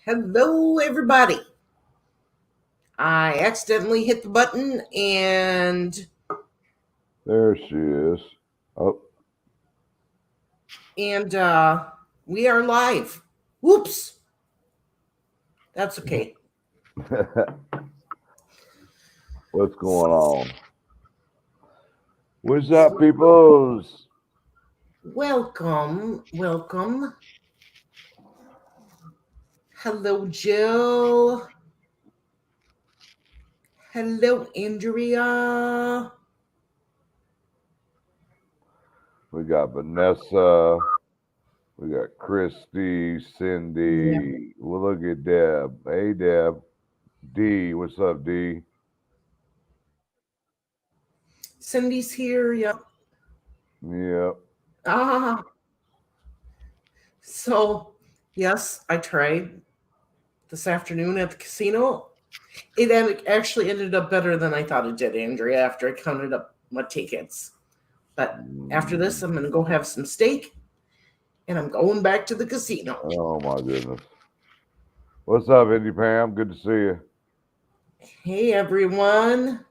Hello, everybody. I accidentally hit the button and There she is. Oh, we are live. Whoops. That's okay. what's going on? What's up, peoples? Welcome. Hello, Jill. Hello, Andrea. We got Vanessa. We got Christy, Cindy. Well, look at Deb. Hey, Deb. D. What's up, D? Cindy's here. Yep. Yep. Ah. So, yes, I tried this afternoon at the casino. It actually ended up better than I thought it did, Andrea, after I counted up my tickets. But after this, I'm going to go have some steak, and I'm going back to the casino. Oh, my goodness. What's up, Indy Pam? Good to see you. Hey, everyone.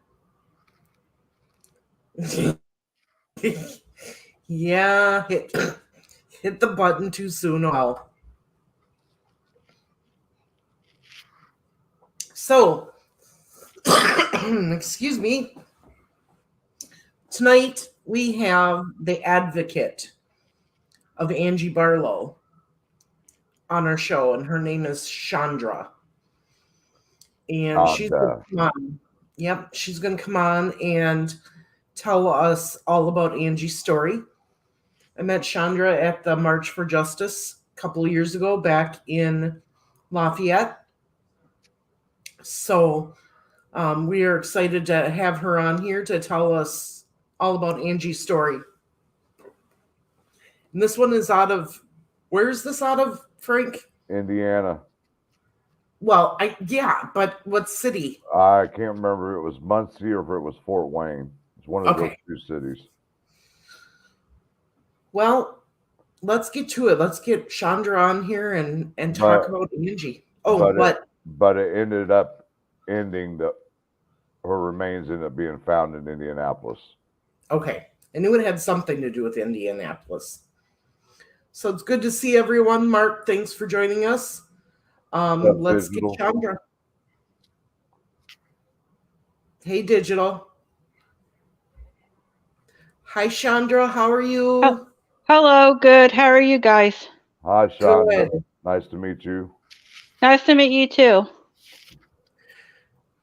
Yeah, hit the button too soon. Well, so, excuse me. Tonight, we have the advocate of Angie Barlow on our show, and her name is Chandra. And she's going to come on. Yep, she's going to come on and tell us all about Angie's story. I met Chandra at the March for Justice a couple of years ago back in Lafayette. So we are excited to have her on here to tell us all about Angie's story. And this one is out of, where is this out of, Frank? Indiana. Well, but what city? I can't remember if it was Muncie or if it was Fort Wayne. It's one of those two cities. Well, let's get to it. Let's get Chandra on here and talk about Angie. But it ended up ending her remains ended up being found in Indianapolis. Okay. I knew it had something to do with Indianapolis. So it's good to see everyone. Mark, thanks for joining us. Let's get Chandra. Hey, Digital. Hi, Chandra. How are you? Hello. Good. How are you guys? Hi, Chandra. Good. Nice to meet you. Nice to meet you, too.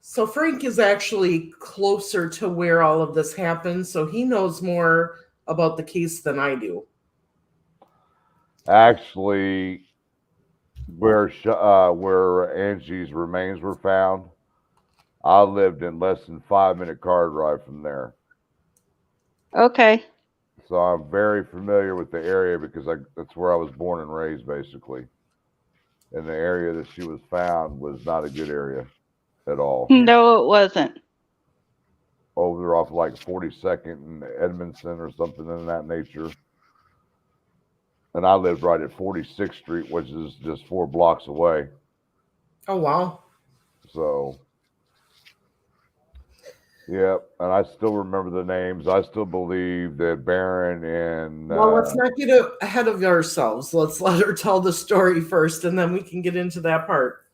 So Frank is actually closer to where all of this happened, so he knows more about the case than I do. Actually, where Angie's remains were found, I lived in less than 5-minute car drive from there. Okay. So I'm very familiar with the area because that's where I was born and raised, basically. And the area that she was found was not a good area at all. No, it wasn't. Over off like 42nd and Edmondson or something in that nature. And I lived right at 46th Street, which is just 4 blocks away. Oh, wow. So, yep. And I still remember the names. I still believe that Barron and... Well, let's not get ahead of ourselves. Let's let her tell the story first, and then we can get into that part.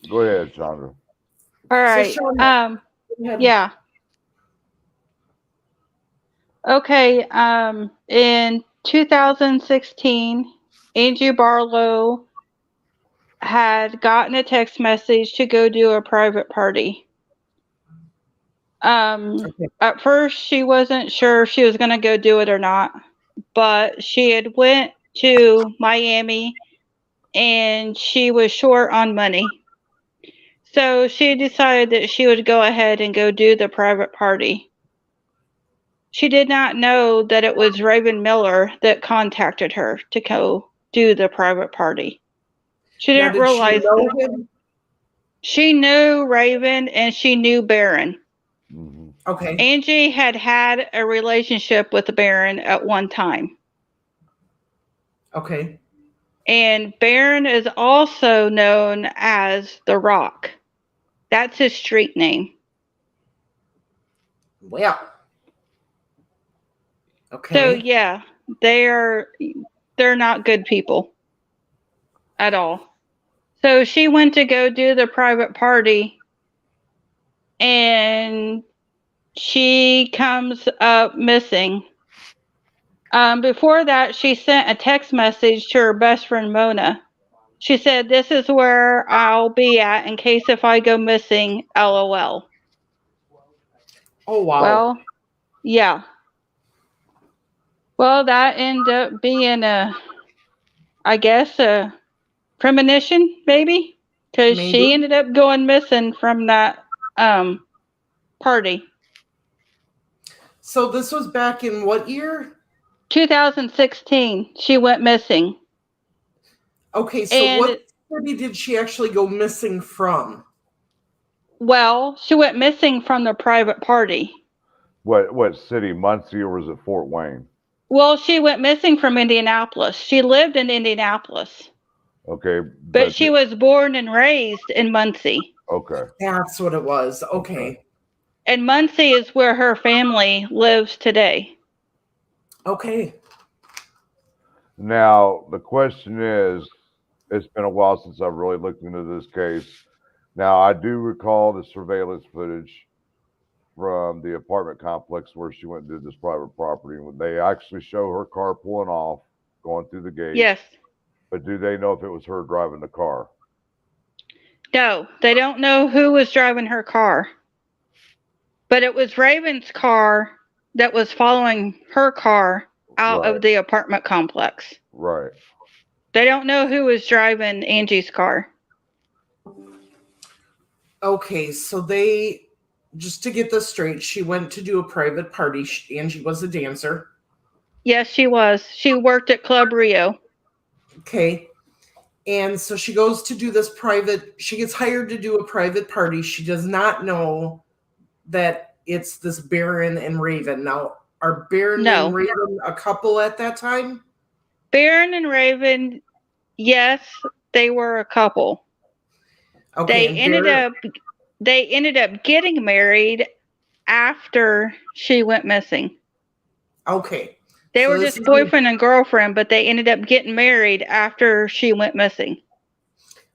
Go ahead, Chandra. All right. So, yeah. Okay. In 2016, Angie Barlow had gotten a text message to go do a private party. At first, she wasn't sure if she was going to go do it or not, but she had went to Miami and she was short on money. So she decided that she would go ahead and go do the private party. She did not know that it was Raven Miller that contacted her to go do the private party. She didn't realize she know him? She knew Raven and she knew Barron. Mm-hmm. Okay. Angie had a relationship with Barron at one time. Okay. And Barron is also known as The Rock. That's his street name. Well. Okay. So yeah, they're not good people at all. So she went to go do the private party, and she comes up missing. Before that, she sent a text message to her best friend Mona. She said, "This is where I'll be at in case if I go missing, LOL." Oh, wow. Well, yeah. Well, that ended up being I guess, a premonition, maybe? Because she ended up going missing from that party. So this was back in what year? 2016. She went missing. Okay, so what city did she actually go missing from? Well, she went missing from the private party. What city? Muncie, or was it Fort Wayne? Well, she went missing from Indianapolis. She lived in Indianapolis. Okay. But she was born and raised in Muncie. Okay. That's what it was. Okay. And Muncie is where her family lives today. Okay. Now, the question is, it's been a while since I've really looked into this case. Now, I do recall the surveillance footage from the apartment complex where she went and did this private property. They actually show her car pulling off, going through the gate. Yes. But do they know if it was her driving the car? No, they don't know who was driving her car. But it was Raven's car that was following her car out of the apartment complex. Right. They don't know who was driving Angie's car. Okay, so they, just to get this straight, she went to do a private party. Angie was a dancer. Yes, she was. She worked at Club Rio. Okay. And so she goes to do this she gets hired to do a private party. She does not know that it's this Barron and Raven. Now, are Barron and Raven a couple at that time? Barron and Raven, yes, they were a couple. Okay, they ended up getting married after she went missing. Okay. They were just boyfriend and girlfriend, but they ended up getting married after she went missing.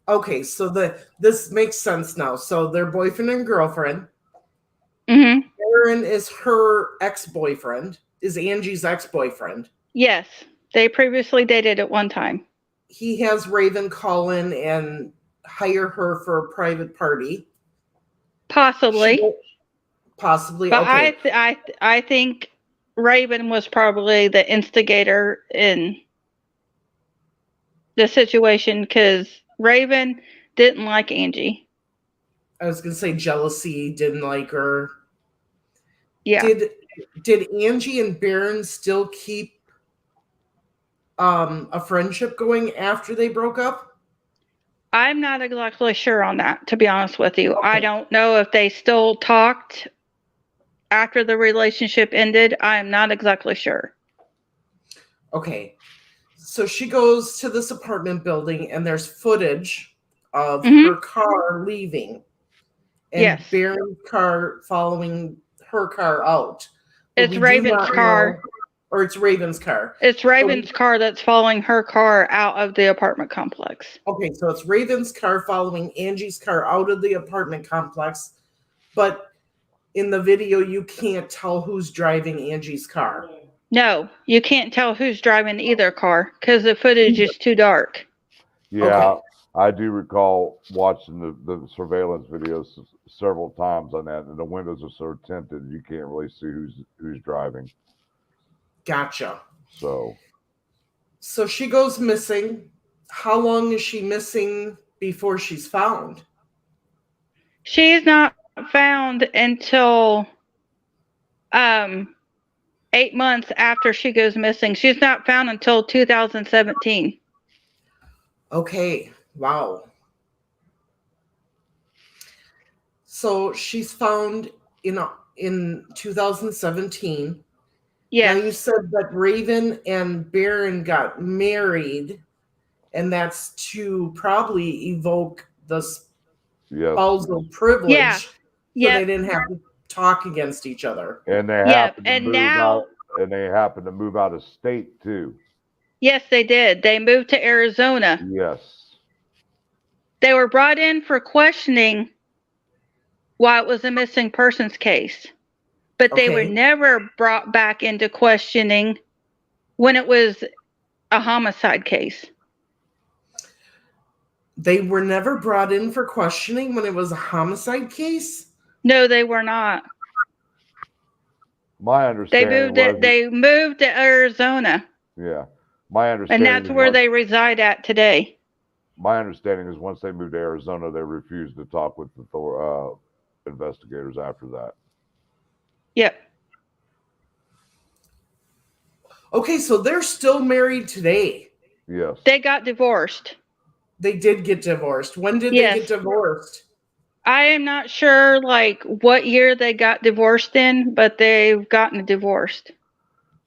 Okay, so this makes sense now. So they're boyfriend and girlfriend. Mm-hmm. Barron is her ex-boyfriend, is Angie's ex-boyfriend. Yes, they previously dated at one time. He has Raven call in and hire her for a private party. Possibly. Possibly, but okay. I think Raven was probably the instigator in the situation because Raven didn't like Angie. I was going to say jealousy, didn't like her. Yeah. Did Angie and Barron still keep a friendship going after they broke up? I'm not exactly sure on that, to be honest with you. Okay. I don't know if they still talked after the relationship ended. I'm not exactly sure. Okay. So she goes to this apartment building and there's footage of her car leaving and Barron's car following her car out. It's Raven's car. Or it's Raven's car. It's Raven's car that's following her car out of the apartment complex. Okay, so it's Raven's car following Angie's car out of the apartment complex. But in the video, you can't tell who's driving Angie's car. No, you can't tell who's driving either car because the footage is too dark. Yeah, okay. I do recall watching the surveillance videos several times on that, and the windows are so tinted you can't really see who's driving. Gotcha. So she goes missing. How long is she missing before she's found? She's not found until 8 months after she goes missing. She's not found until 2017. Okay. Wow. So she's found in 2017. Yes. Now you said that Raven and Barron got married and that's to probably evoke the Yes. spousal privilege, Yeah. so Yep. they didn't have to talk against each other. And they Yep. happened to And move now, out, and they happened to move out of state too. yes, they did. They moved to Arizona. Yes. They were brought in for questioning while it was a missing persons case, but they were Okay. never brought back into questioning when it was a homicide case. They were never brought in for questioning when it was a homicide case? No, they were not. My They understanding moved. They moved to Arizona, yeah. My and understanding that's is where they reside at today. my understanding is once they moved to Arizona, they refused to talk with the investigators after that. Yep. Okay, so they're still married today. Yes. They got divorced. They did get divorced. When did Yes. they get divorced? I am not sure like what year they got divorced in, but they've gotten divorced.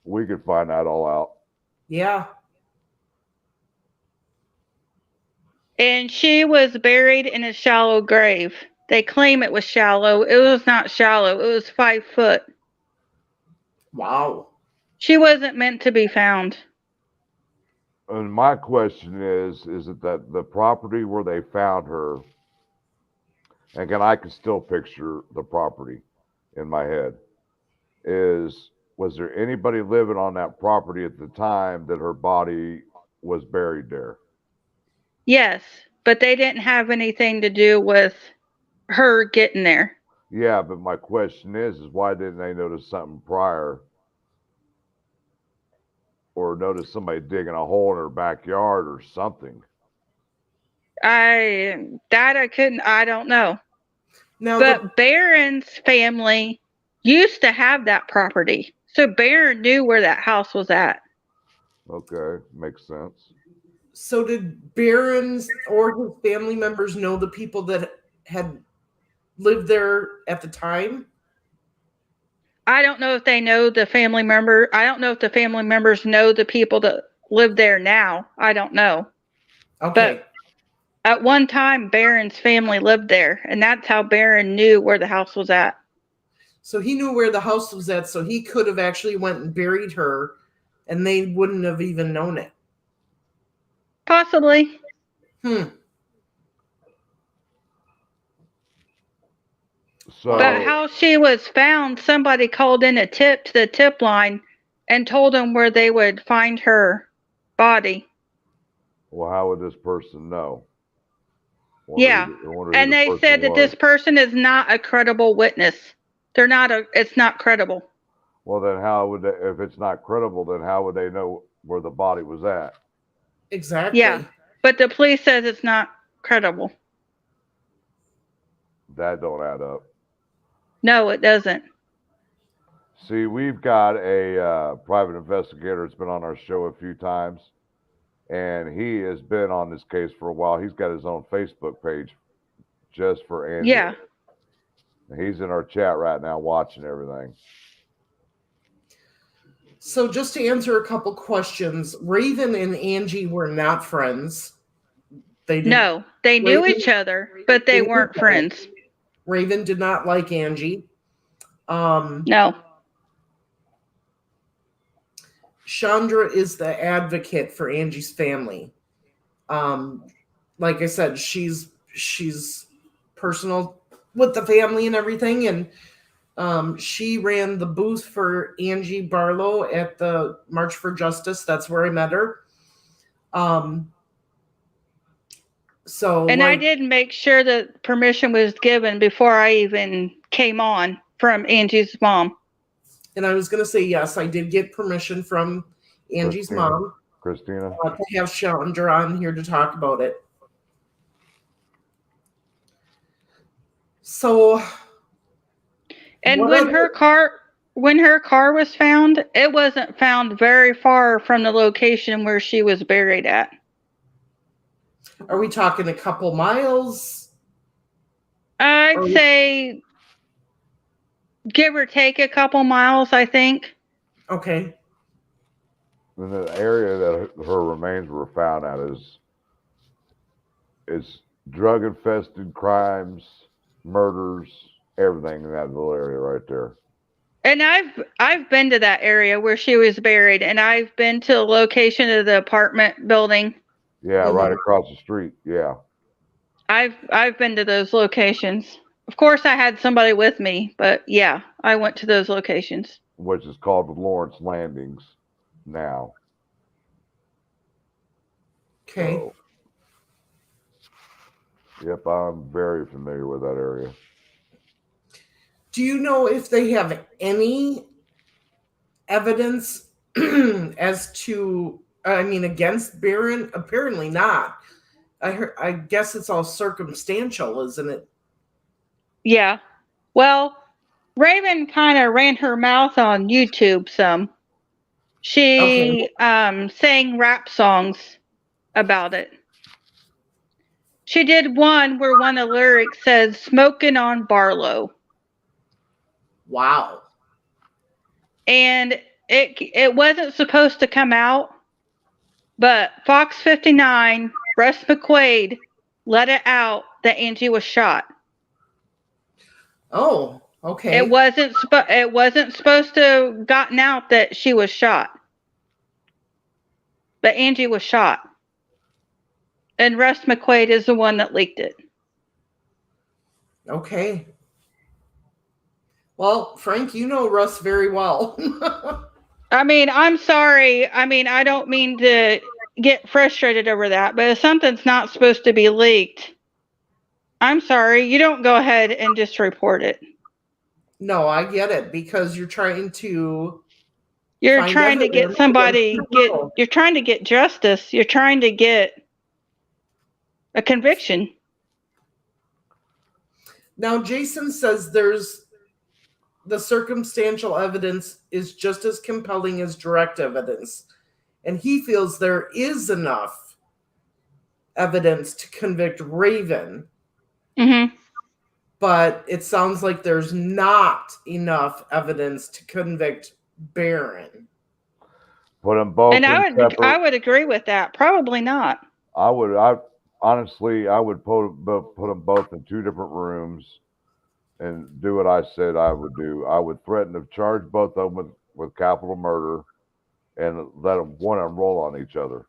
We could find that all out. Yeah. And she was buried in a shallow grave. They claim it was shallow. It was not shallow. It was 5 foot. Wow. She wasn't meant to be found. And my question is it that the property where they found her, and again, I can still picture the property in my head, was there anybody living on that property at the time that her body was buried there? Yes, but they didn't have anything to do with her getting there. Yeah, but my question is why didn't they notice something prior? Or notice somebody digging a hole in her backyard or something? I don't know. Now, But Barron's family used to have that property. So Barron knew where that house was at. Okay, makes sense. so did Barron's or his family members know the people that had lived there at the time? I don't know if they know the family member. I don't know if the family members know the people that live there now. I don't know. Okay. But at one time, Barron's family lived there, and that's how Barron knew where the house was at. So he knew where the house was at, so he could have actually went and buried her, and they wouldn't have even known it. Possibly. So, But how she was found, somebody called in a tip to the tip line and told them where they would find her body. well, how would this person know? Yeah. And they said that this person is not a credible witness. It's not credible. Well, then how would they, if it's not credible, then how would they know where the body was at? Exactly. Yeah. But the police says it's not credible. That don't add up. No, it doesn't. See, we've got a private investigator that's been on our show a few times, and he has been on this case for a while. He's got his own Facebook page just for Angie. Yeah. He's in our chat right now watching everything. So just to answer a couple questions, Raven and Angie were not friends. They knew each other, but they weren't friends. Raven did not like Angie. No. Chanda is the advocate for Angie's family. Like I said, she's personal with the family and everything, and she ran the booth for Angie Barlow at the March for Justice. That's where I met her. I did make sure that permission was given before I even came on from Angie's mom. And I was going to say, yes, I did get permission from Angie's mom. Christina. To have Chanda on here to talk about it. So. And when her car was found, it wasn't found very far from the location where she was buried at. Are we talking a couple miles? I'd say give or take a couple miles, I think. Okay. And the area that her remains were found at is it's drug infested crimes, murders, everything in that little area right there. And I've been to that area where she was buried, and I've been to the location of the apartment building. Yeah, right across the street. Yeah. I've been to those locations. Of course, I had somebody with me, but yeah, I went to those locations. Which is called the Lawrence Landings now. Okay. So, yep, I'm very familiar with that area. Do you know if they have any evidence as to, against Barron? Apparently not. I guess it's all circumstantial, isn't it? Yeah. Well, Raven kind of ran her mouth on YouTube some. She sang rap songs about it. She did one where one of the lyrics says "smoking on Barlow." Wow. And it wasn't supposed to come out, but Fox 59, Russ McQuaid let it out that Angie was shot. Oh, okay. It wasn't supposed to have gotten out that she was shot. But Angie was shot. And Russ McQuaid is the one that leaked it. Okay. Well, Frank, you know Russ very well. I'm sorry. I don't mean to get frustrated over that, but if something's not supposed to be leaked, I'm sorry. You don't go ahead and just report it. No, I get it, because you're trying to get somebody you're trying to get justice. You're trying to get a conviction. Now, Jason says the circumstantial evidence is just as compelling as direct evidence, and he feels there is enough evidence to convict Raven. Mm-hmm. But it sounds like there's not enough evidence to convict Barron. Put them both. And I would agree with that. Probably not. Honestly, I would put them both in two different rooms and do what I said I would do. I would threaten to charge both of them with capital murder and let them roll on each other.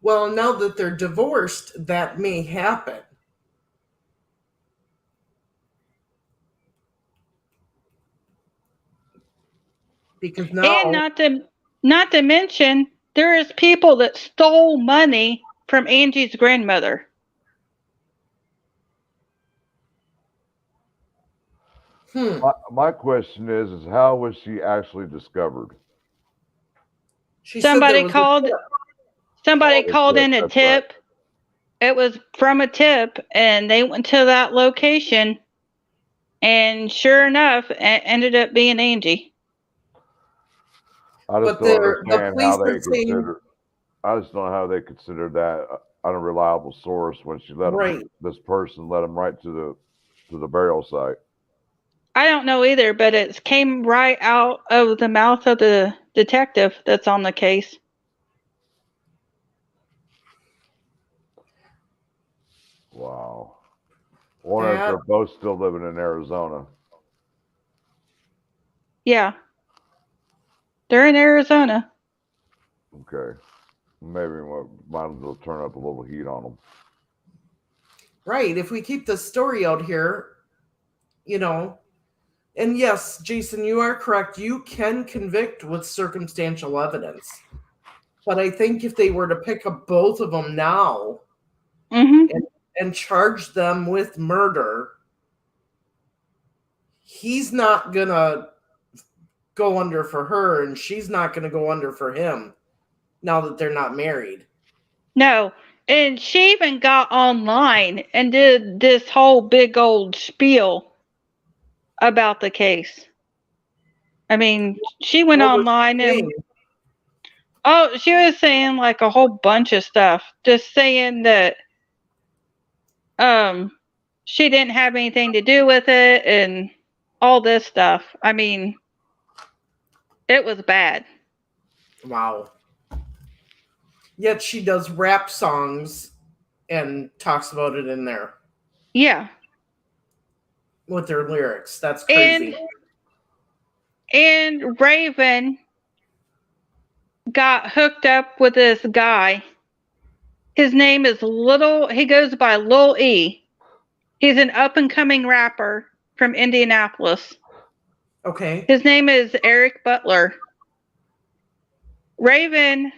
Well, now that they're divorced, that may happen. Because now, and not to mention, there is people that stole money from Angie's grandmother. My question is how was she actually discovered? Somebody called in a tip. Right. It was from a tip, and they went to that location, and sure enough, it ended up being Angie. I just don't understand how they consider. I just don't know how they consider that an unreliable source when she let this person let them right to the burial site. I don't know either, but it came right out of the mouth of the detective that's on the case. Wow. I wonder if they're both still living in Arizona. Yeah. They're in Arizona. Okay. Maybe we might as well turn up a little heat on them. Right. If we keep the story out here, and yes, Jason, you are correct. You can convict with circumstantial evidence. But I think if they were to pick up both of them now and charge them with murder, he's not going to go under for her, and she's not going to go under for him now that they're not married. No. And she even got online and did this whole big old spiel about the case. She went online and she was saying like a whole bunch of stuff, just saying that she didn't have anything to do with it and all this stuff. It was bad. Wow. Yet she does rap songs and talks about it in there. Yeah. With their lyrics. That's crazy. And Raven got hooked up with this guy. His name is he goes by Lil E. He's an up and coming rapper from Indianapolis. Okay. His name is Eric Butler. Raven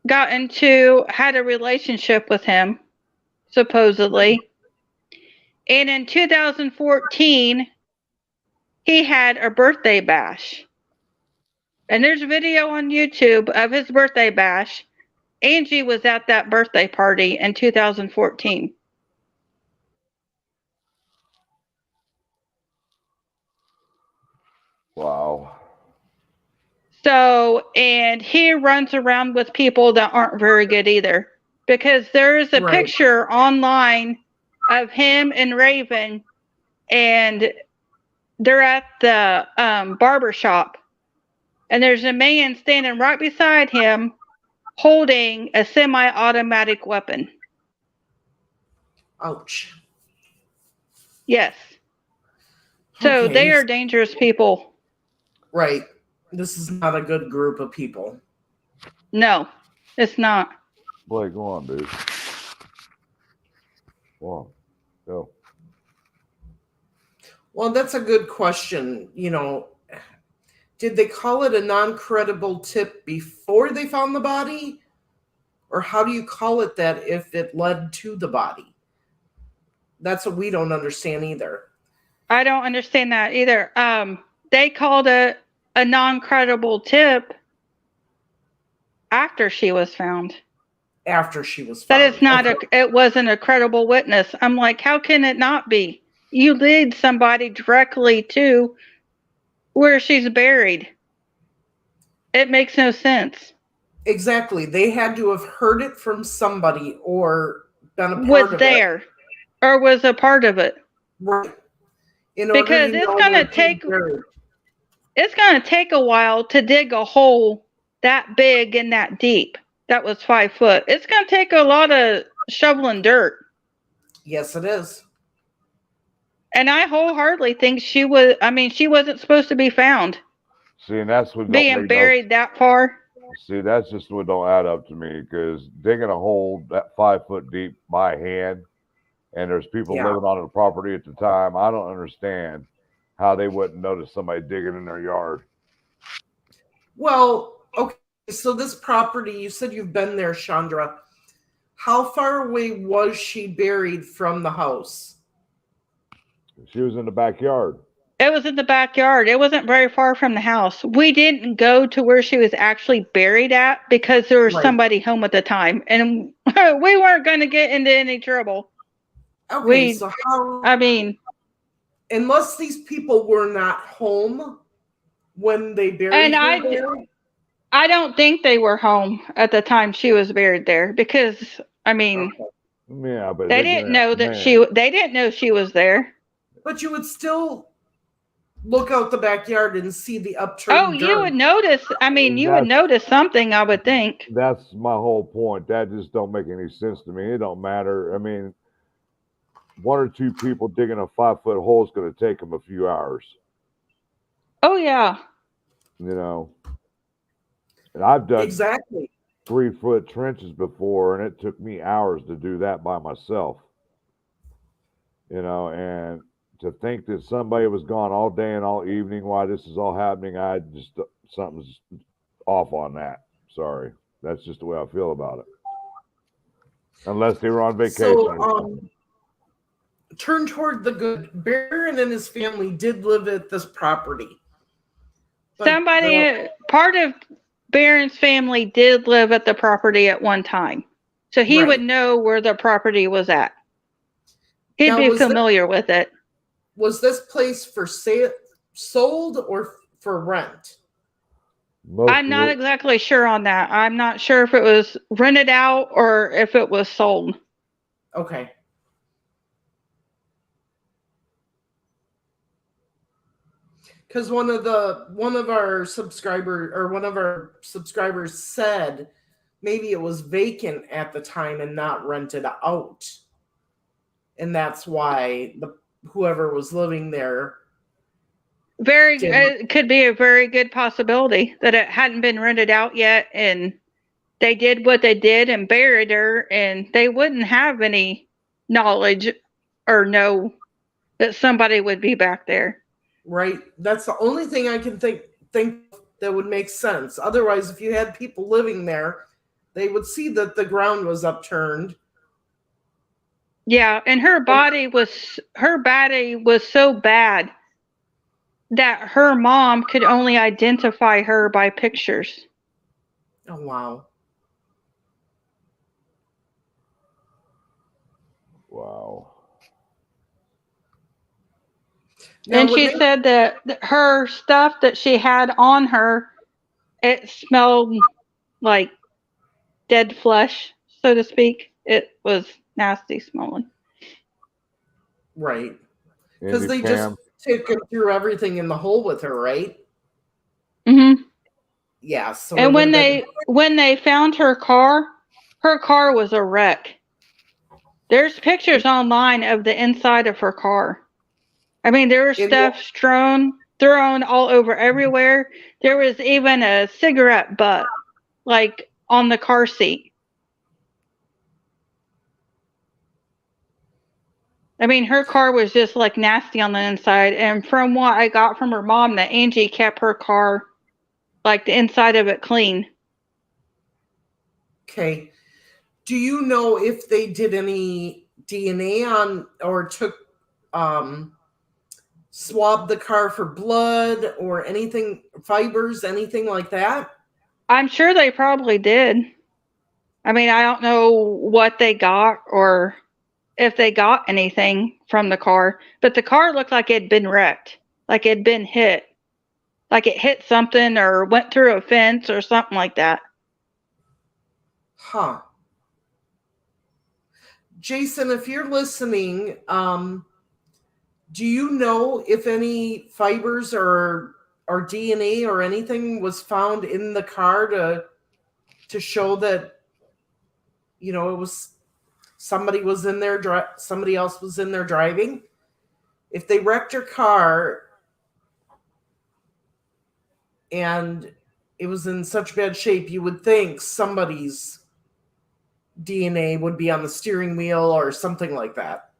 had a relationship with him, supposedly. And in 2014, he had a birthday bash. And there's a video on YouTube of his birthday bash. Angie was at that birthday party in 2014. Wow. So, and he runs around with people that aren't very good either. Because there's a picture online of him and Raven, and they're at the barber shop. And there's a man standing right beside him holding a semi-automatic weapon. Ouch. Yes. So they are dangerous people. Right. This is not a good group of people. No, it's not. Blake, go on, dude. Go. Well, that's a good question. You know, did they call it a non-credible tip before they found the body? Or how do you call it that if it led to the body? That's what we don't understand either. I don't understand that either. They called it a non-credible tip after she was found. After she was found. That is not it wasn't a credible witness. I'm like, how can it not be? You lead somebody directly to where she's buried. It makes no sense. Exactly. They had to have heard it from somebody or been a part of it. Was there or was a part of it. Right. Because it's going to take a while to dig a hole that big and that deep. That was 5 foot. It's going to take a lot of shoveling dirt. Yes, it is. And I wholeheartedly think she wasn't supposed to be found. See, and that's what being buried that far. See, that's just what don't add up to me, because digging a hole that 5 foot deep by hand, and there's people living on the property at the time. I don't understand how they wouldn't notice somebody digging in their yard. Well, okay. So this property, you said you've been there, Chandra. How far away was she buried from the house? She was in the backyard. It was in the backyard. It wasn't very far from the house. We didn't go to where she was actually buried at because there was somebody home at the time, and we weren't going to get into any trouble. Okay, so how? I mean, unless these people were not home when they buried her there. I don't think they were home at the time she was buried there because I mean, yeah, but they didn't know that they didn't know she was there. But you would still look out the backyard and see the upturned dirt. You would notice. I mean, you would notice something, I would think. That's my whole point. That just don't make any sense to me. It don't matter. I mean, 1 or 2 people digging a 5 foot hole is going to take them a few hours. Oh, yeah. You know, and I've done 3 foot trenches before, and it took me hours to do that by myself. You know, and to think that somebody was gone all day and all evening while this is all happening, something's off on that. Sorry. That's just the way I feel about it. Unless they were on vacation. So, turn toward the good. Barron and his family did live at this property. Part of Barron's family did live at the property at one time. So he would know where the property was at. He'd be familiar with it. Was this place for sale, sold, or for rent? I'm not exactly sure on that. I'm not sure if it was rented out or if it was sold. Okay. Because one of our subscribers said maybe it was vacant at the time and not rented out. And that's why whoever was living there it could be a very good possibility that it hadn't been rented out yet, and they did what they did and buried her, and they wouldn't have any knowledge or know that somebody would be back there. Right. That's the only thing I can think that would make sense. Otherwise, if you had people living there, they would see that the ground was upturned. Yeah, and her body was so bad that her mom could only identify her by pictures. Oh, wow. Wow. Now, and she said that her stuff that she had on her, it smelled like dead flesh, so to speak. It was nasty smelling. Right. Because they just took her through everything in the hole with her, right? Mm-hmm. Yeah. So and when they found her car was a wreck. There's pictures online of the inside of her car. I mean, there was stuff thrown all over everywhere. There was even a cigarette butt, like, on the car seat. I mean, her car was just, like, nasty on the inside. And from what I got from her mom, that Angie kept her car, like, the inside of it clean. Okay. Do you know if they did any DNA on or took swabbed the car for blood or anything, fibers, anything like that? I'm sure they probably did. I mean, I don't know what they got or if they got anything from the car, but the car looked like it had been wrecked, like it had been hit, like it hit something or went through a fence or something like that. Huh. Jason, if you're listening, do you know if any fibers or DNA or anything was found in the car to show that, you know, it was somebody was in there, somebody else was in there driving? If they wrecked your car and it was in such bad shape, you would think somebody's DNA would be on the steering wheel or something like that.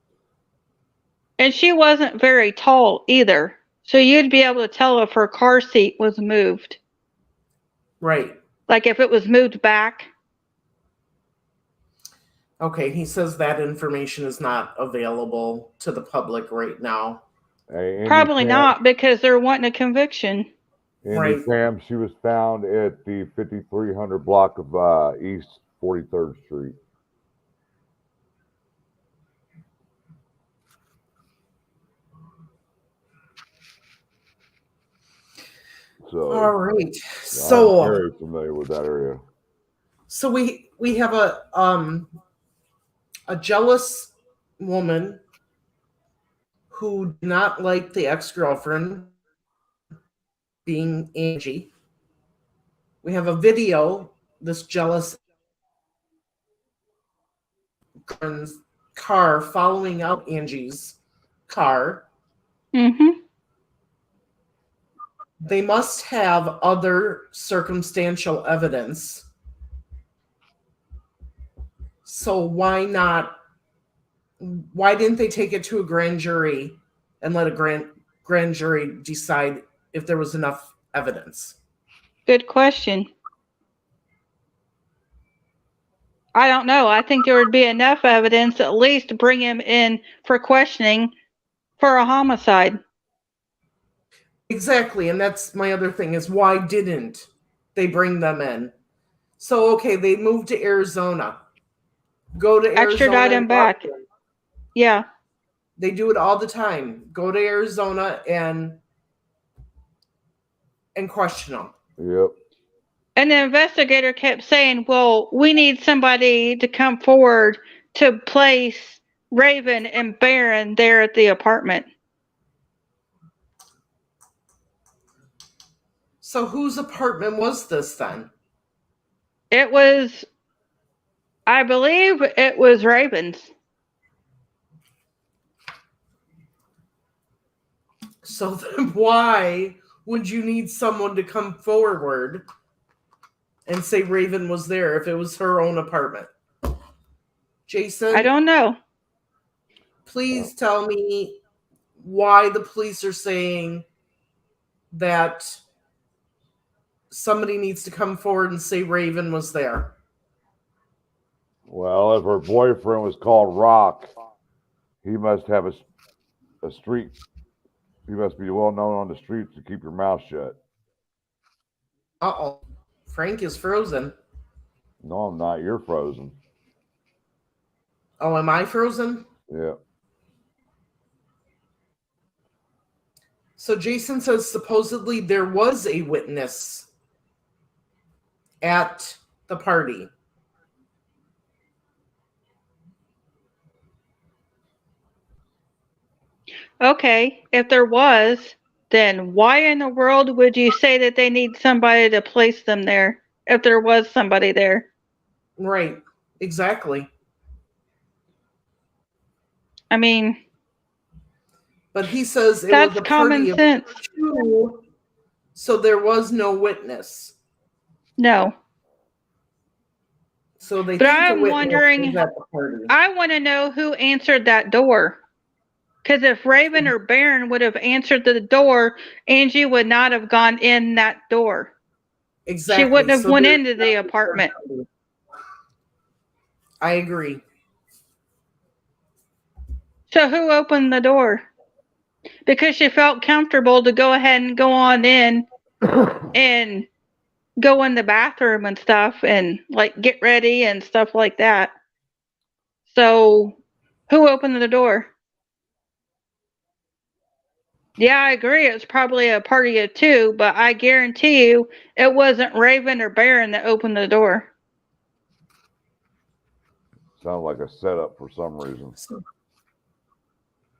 And she wasn't very tall either, so you'd be able to tell if her car seat was moved. Right. Like if it was moved back. Okay, he says that information is not available to the public right now. Probably not, because they're wanting a conviction. Andy Pam, she was found at the 5300 block of East 43rd Street. So, all right. So I'm very familiar with that area. So we have a jealous woman who did not like the ex-girlfriend being Angie. We have a video, this jealous car following out Angie's car. Mm-hmm. They must have other circumstantial evidence. So why didn't they take it to a grand jury and let a grand jury decide if there was enough evidence? Good question. I don't know. I think there would be enough evidence at least to bring him in for questioning for a homicide. Exactly, and that's my other thing is why didn't they bring them in? So, okay, they moved to Arizona. Go to Arizona. Extradite him back. Yeah. They do it all the time. Go to Arizona and question them. Yep. And the investigator kept saying, well, we need somebody to come forward to place Raven and Baron there at the apartment. So whose apartment was this then? It was, I believe it was Ravens. So then why would you need someone to come forward and say Raven was there if it was her own apartment? Jason? I don't know. Please tell me why the police are saying that somebody needs to come forward and say Raven was there. Well, if her boyfriend was called Rock, he must have a street. He must be well known on the streets to keep your mouth shut. Uh-oh. Frank is frozen. No, I'm not. You're frozen. Oh, am I frozen? Yeah. So Jason says supposedly there was a witness at the party. Okay, if there was, then why in the world would you say that they need somebody to place them there if there was somebody there? Right, exactly. I mean, but he says it that's was a common party of sense. 2, so there was no witness. No. So they But think I'm a witness wondering, was at the party. I want to know who answered that door. Because if Raven or Baron would have answered the door, Angie would not have gone in that door. Exactly. She wouldn't have went into the apartment. I agree. So who opened the door? Because she felt comfortable to go ahead and go on in and go in the bathroom and stuff and like get ready and stuff like that. So who opened the door? Yeah, I agree. It's probably a party of 2, but I guarantee you it wasn't Raven or Baron that opened the door. Sounds like a setup for some reason.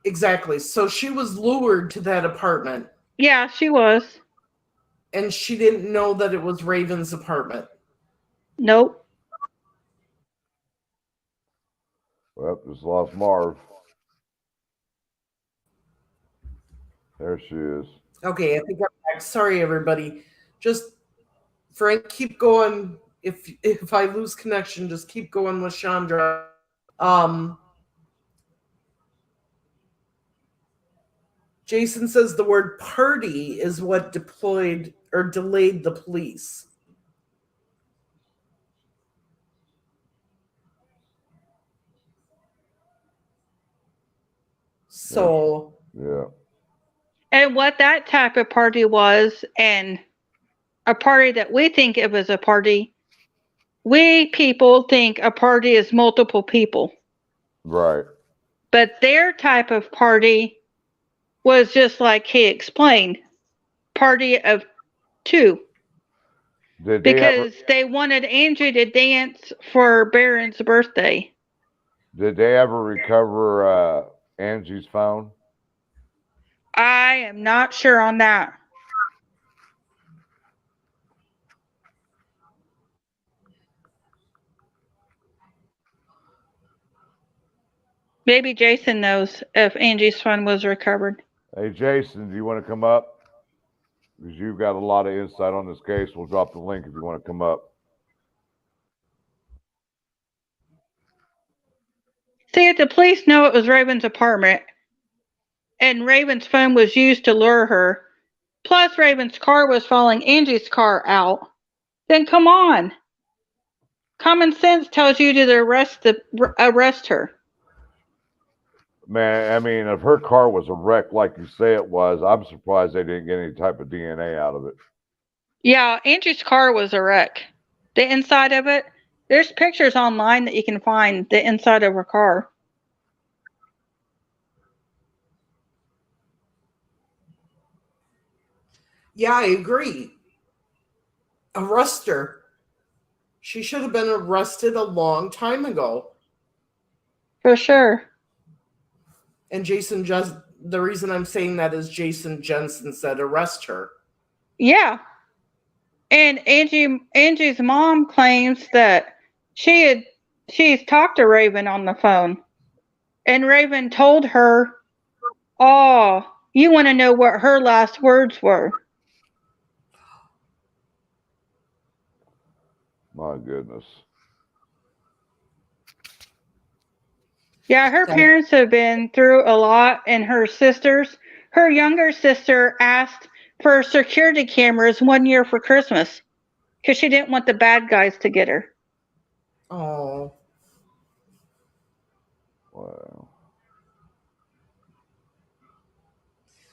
Exactly. So she was lured to that apartment. Yeah, she was. And she didn't know that it was Raven's apartment. Nope. Well, just lost Marv. There she is. Okay, I think I'm back. Sorry, everybody. Just, Frank, keep going. If I lose connection, just keep going with Chandra. Jason says the word party is what deployed or delayed the police. So. Yeah. And what that type of party was, and a party that we think of as a party, we people think a party is multiple people. Right. But their type of party was just like he explained, party of 2. Because they wanted Angie to dance for Baron's birthday. Did they ever recover Angie's phone? I am not sure on that. Maybe Jason knows if Angie's phone was recovered. Hey, Jason, do you want to come up? Because you've got a lot of insight on this case. We'll drop the link if you want to come up. See, if the police know it was Raven's apartment, and Raven's phone was used to lure her, plus Raven's car was following Angie's car out, then come on. Common sense tells you to arrest her. Man, I mean, if her car was a wreck like you say it was, I'm surprised they didn't get any type of DNA out of it. Yeah, Angie's car was a wreck. The inside of it, there's pictures online that you can find the inside of her car. Yeah, I agree. Arrest her. She should have been arrested a long time ago. For sure. And Jason, just the reason I'm saying that is Jason Jensen said arrest her. Yeah. And Angie's mom claims that she's talked to Raven on the phone, and Raven told her, "Oh, you want to know what her last words were?" My goodness. Yeah, her parents have been through a lot, and her younger sister asked for security cameras one year for Christmas because she didn't want the bad guys to get her. Oh. Wow.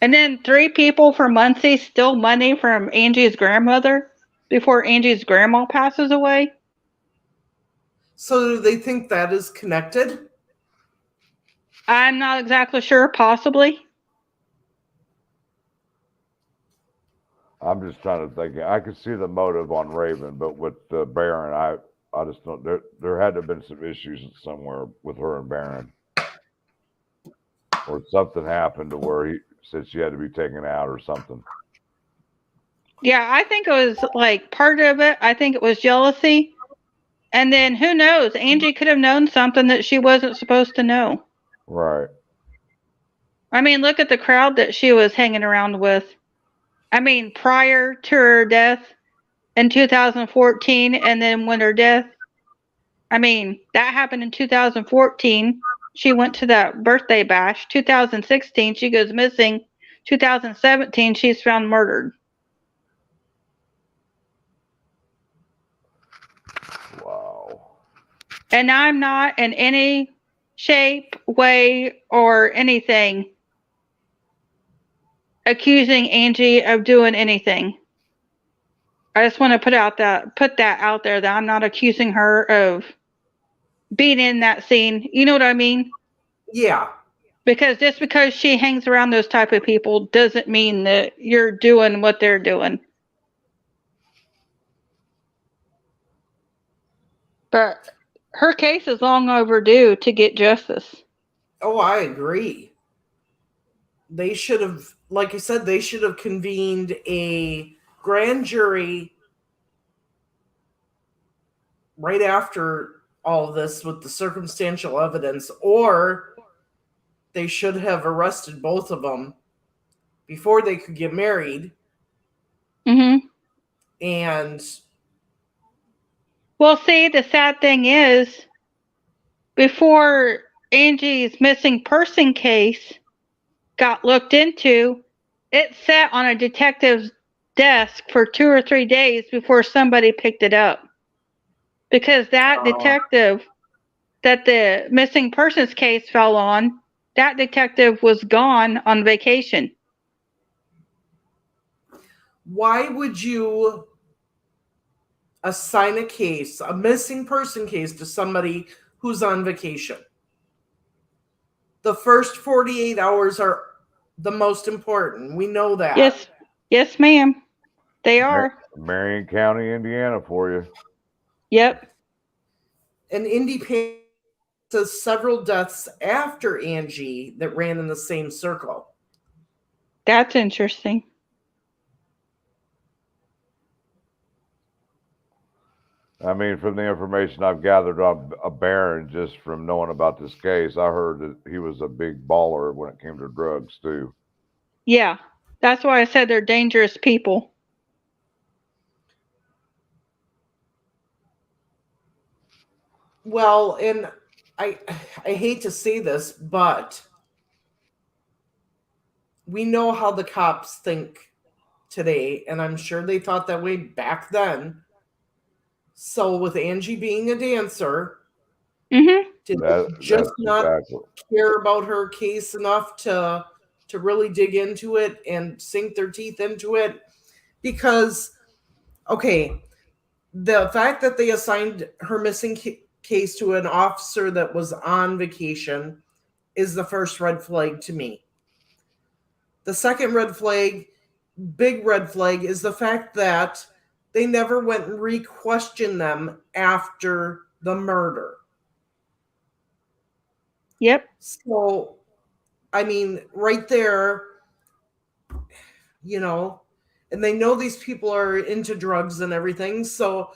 And then 3 people from Muncie stole money from Angie's grandmother before Angie's grandma passes away. So do they think that is connected? I'm not exactly sure, possibly. I'm just trying to think. I could see the motive on Raven, but with Baron, I just don't. There had to have been some issues somewhere with her and Baron, or something happened to where he said she had to be taken out or something. Yeah, I think it was like part of it. I think it was jealousy. And then who knows? Angie could have known something that she wasn't supposed to know. Right. I mean, look at the crowd that she was hanging around with. I mean, prior to her death in 2014, and then when her death, I mean, that happened in 2014. She went to that birthday bash. 2016, she goes missing. 2017, she's found murdered. Wow. And I'm not in any shape, way, or anything accusing Angie of doing anything. I just want to put that out there that I'm not accusing her of being in that scene. You know what I mean? Yeah. Because just because she hangs around those type of people doesn't mean that you're doing what they're doing. But her case is long overdue to get justice. Oh, I agree. They should have, like I said, they should have convened a grand jury right after all of this with the circumstantial evidence, or they should have arrested both of them before they could get married. Mm-hmm. And Well, see, the sad thing is, before Angie's missing person case got looked into, it sat on a detective's desk for 2 or 3 days before somebody picked it up. Because that detective that the missing persons case fell on, that detective was gone on vacation. why would you assign a missing person case, to somebody who's on vacation? The first 48 hours are the most important. We know that. Yes, ma'am. They are. Marion County, Indiana, for you. Yep. And Indy says several deaths after Angie that ran in the same circle. That's interesting. I mean, from the information I've gathered on Baron, just from knowing about this case, I heard that he was a big baller when it came to drugs too. Yeah. That's why I said they're dangerous people. Well, and I hate to say this, but we know how the cops think today, and I'm sure they thought that way back then. So with Angie being a dancer, Mm-hmm. did they just not exactly. care about her case enough to really dig into it and sink their teeth into it? Because, okay, the fact that they assigned her missing case to an officer that was on vacation is the first red flag to me. The second red flag, big red flag, is the fact that they never went and re-questioned them after the murder. Yep. So, I mean, right there, And they know these people are into drugs and everything, so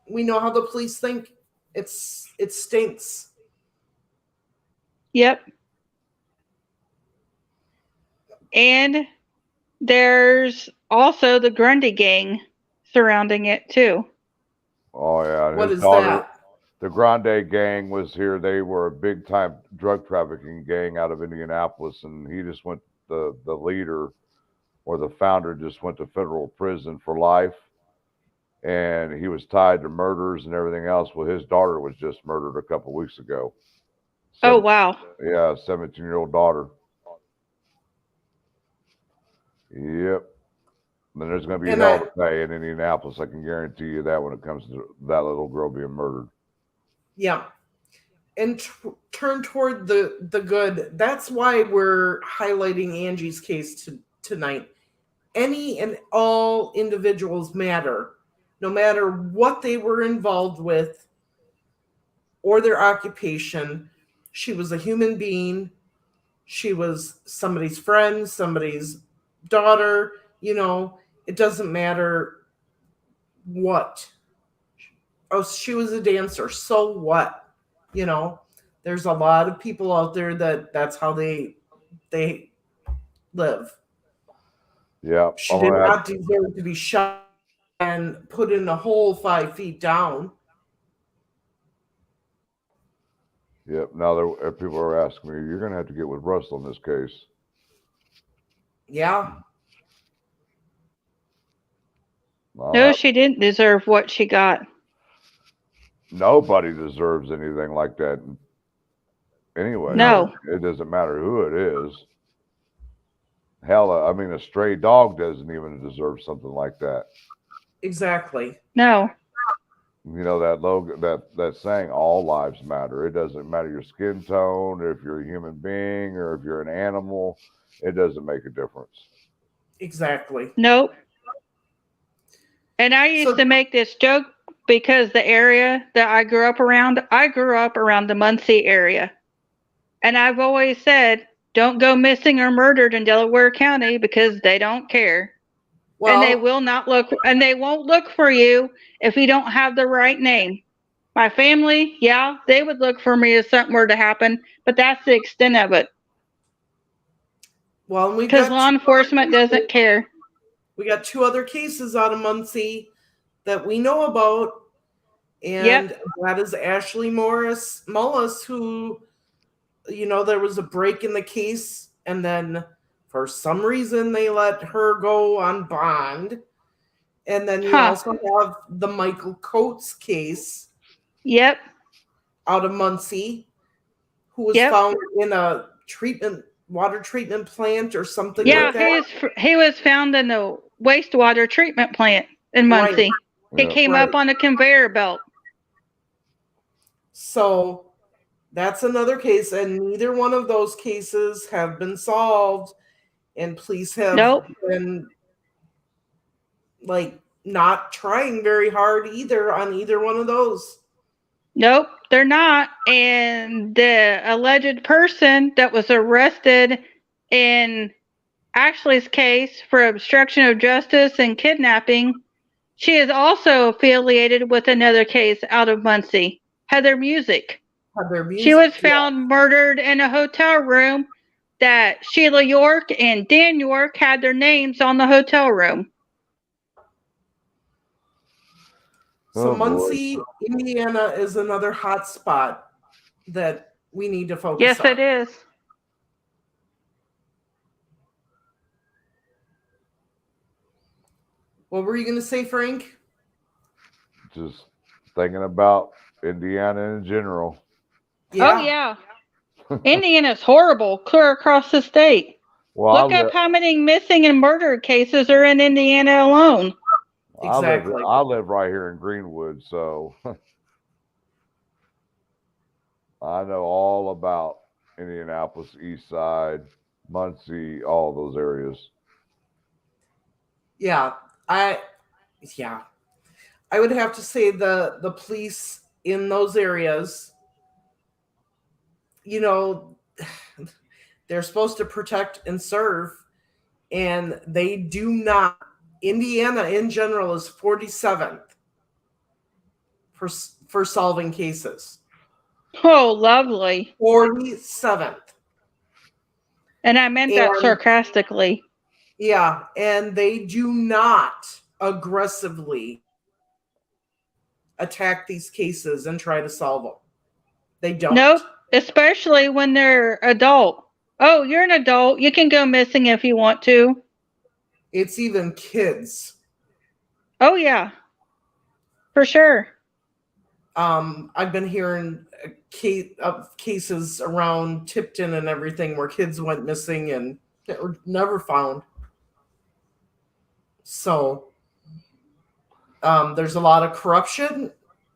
we know how the police think. It stinks. Yep. And there's also the Grundy gang surrounding it too. Oh yeah, What his is daughter, that? the Grande gang was here. They were a big time drug trafficking gang out of Indianapolis, and he just went. The leader or the founder just went to federal prison for life, and he was tied to murders and everything else. Well, his daughter was just murdered a couple weeks ago. Oh wow. Yeah, 17-year-old daughter. Yep. Then there's going to be hell to pay in Indianapolis. I can guarantee you that when it comes to that little girl being murdered. Yeah. And turn toward the good. That's why we're highlighting Angie's case tonight. Any and all individuals matter, no matter what they were involved with or their occupation. She was a human being. She was somebody's friend, somebody's daughter. It doesn't matter what. Oh, she was a dancer. So what? There's a lot of people out there that's how they live. Yeah. She did not deserve to be shot and put in a hole 5 feet down. Yep. Now people are asking me, you're going to have to get with Russell in this case. Yeah. No, she didn't deserve what she got. Nobody deserves anything like that. Anyway, no. It doesn't matter who it is. Hell, I mean, a stray dog doesn't even deserve something like that. Exactly. No. That saying, all lives matter. It doesn't matter your skin tone, if you're a human being or if you're an animal. It doesn't make a difference. Exactly. Nope. And I used to make this joke because the area that I grew up around the Muncie area. And I've always said, don't go missing or murdered in Delaware County because they don't care. Well, and they will not look, and they won't look for you if you don't have the right name. My family, yeah, they would look for me if something were to happen, but that's the extent of it. Well, because law enforcement doesn't care. We got 2 other cases out of Muncie that we know about, and that is Ashley Mullis, who, there was a break in the case, and then for some reason they let her go on bond. And then you also have the Michael Coates case. Yep. Out of Muncie, who was found in a water treatment plant or something like that. He was found in the wastewater treatment plant in Muncie. Right. He came up on a conveyor belt. So that's another case, and neither one of those cases have been solved, and police have been not trying very hard either on either one of those. Nope, they're not. And the alleged person that was arrested in Ashley's case for obstruction of justice and kidnapping, she is also affiliated with another case out of Muncie, Heather Music. She was found murdered in a hotel room that Sheila York and Dan York had their names on the hotel room. So Muncie, Indiana is another hot spot that we need to focus on. Yes, it is. What were you going to say, Frank? Just thinking about Indiana in general. Yeah. Oh, yeah. Indiana's horrible, clear across the state. Well, look up how many missing and murder cases are in Indiana alone. Exactly. I live right here in Greenwood, so I know all about Indianapolis, East Side, Muncie, all those areas. Yeah, I would have to say the police in those areas, they're supposed to protect and serve, and they do not. Indiana in general is 47th for solving cases. Oh, lovely. 47th. And I meant that sarcastically. Yeah, and they do not aggressively attack these cases and try to solve them. They don't. Nope, especially when they're adult. Oh, you're an adult. You can go missing if you want to. It's even kids. Oh, yeah. For sure. I've been hearing cases around Tipton and everything where kids went missing and were never found. So there's a lot of corruption.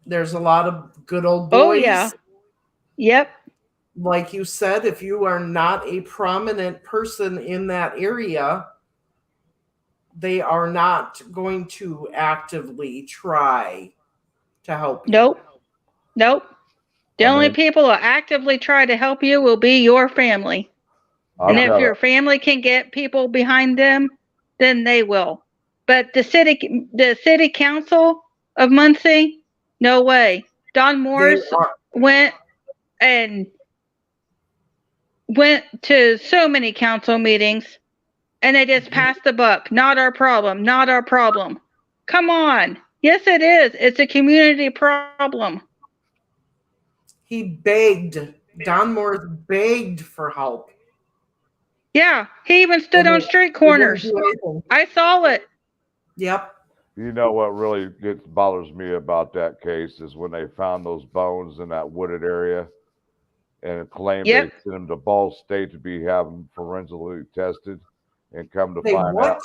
There's a lot of good old boys. Oh, yeah. Yep. Like you said, if you are not a prominent person in that area, they are not going to actively try to help you. Nope. The only people who actively try to help you will be your family. And if your family can get people behind them, then they will. But the city council of Muncie, no way. Don Morris went to so many council meetings, and they just passed the buck. Not our problem. Not our problem. Come on. Yes, it is. It's a community problem. He begged. Don Morris begged for help. Yeah, he even stood on street corners. I saw it. Yep. You know what really bothers me about that case is when they found those bones in that wooded area and claimed they sent them to Ball State to be having forensically tested, and come to find out.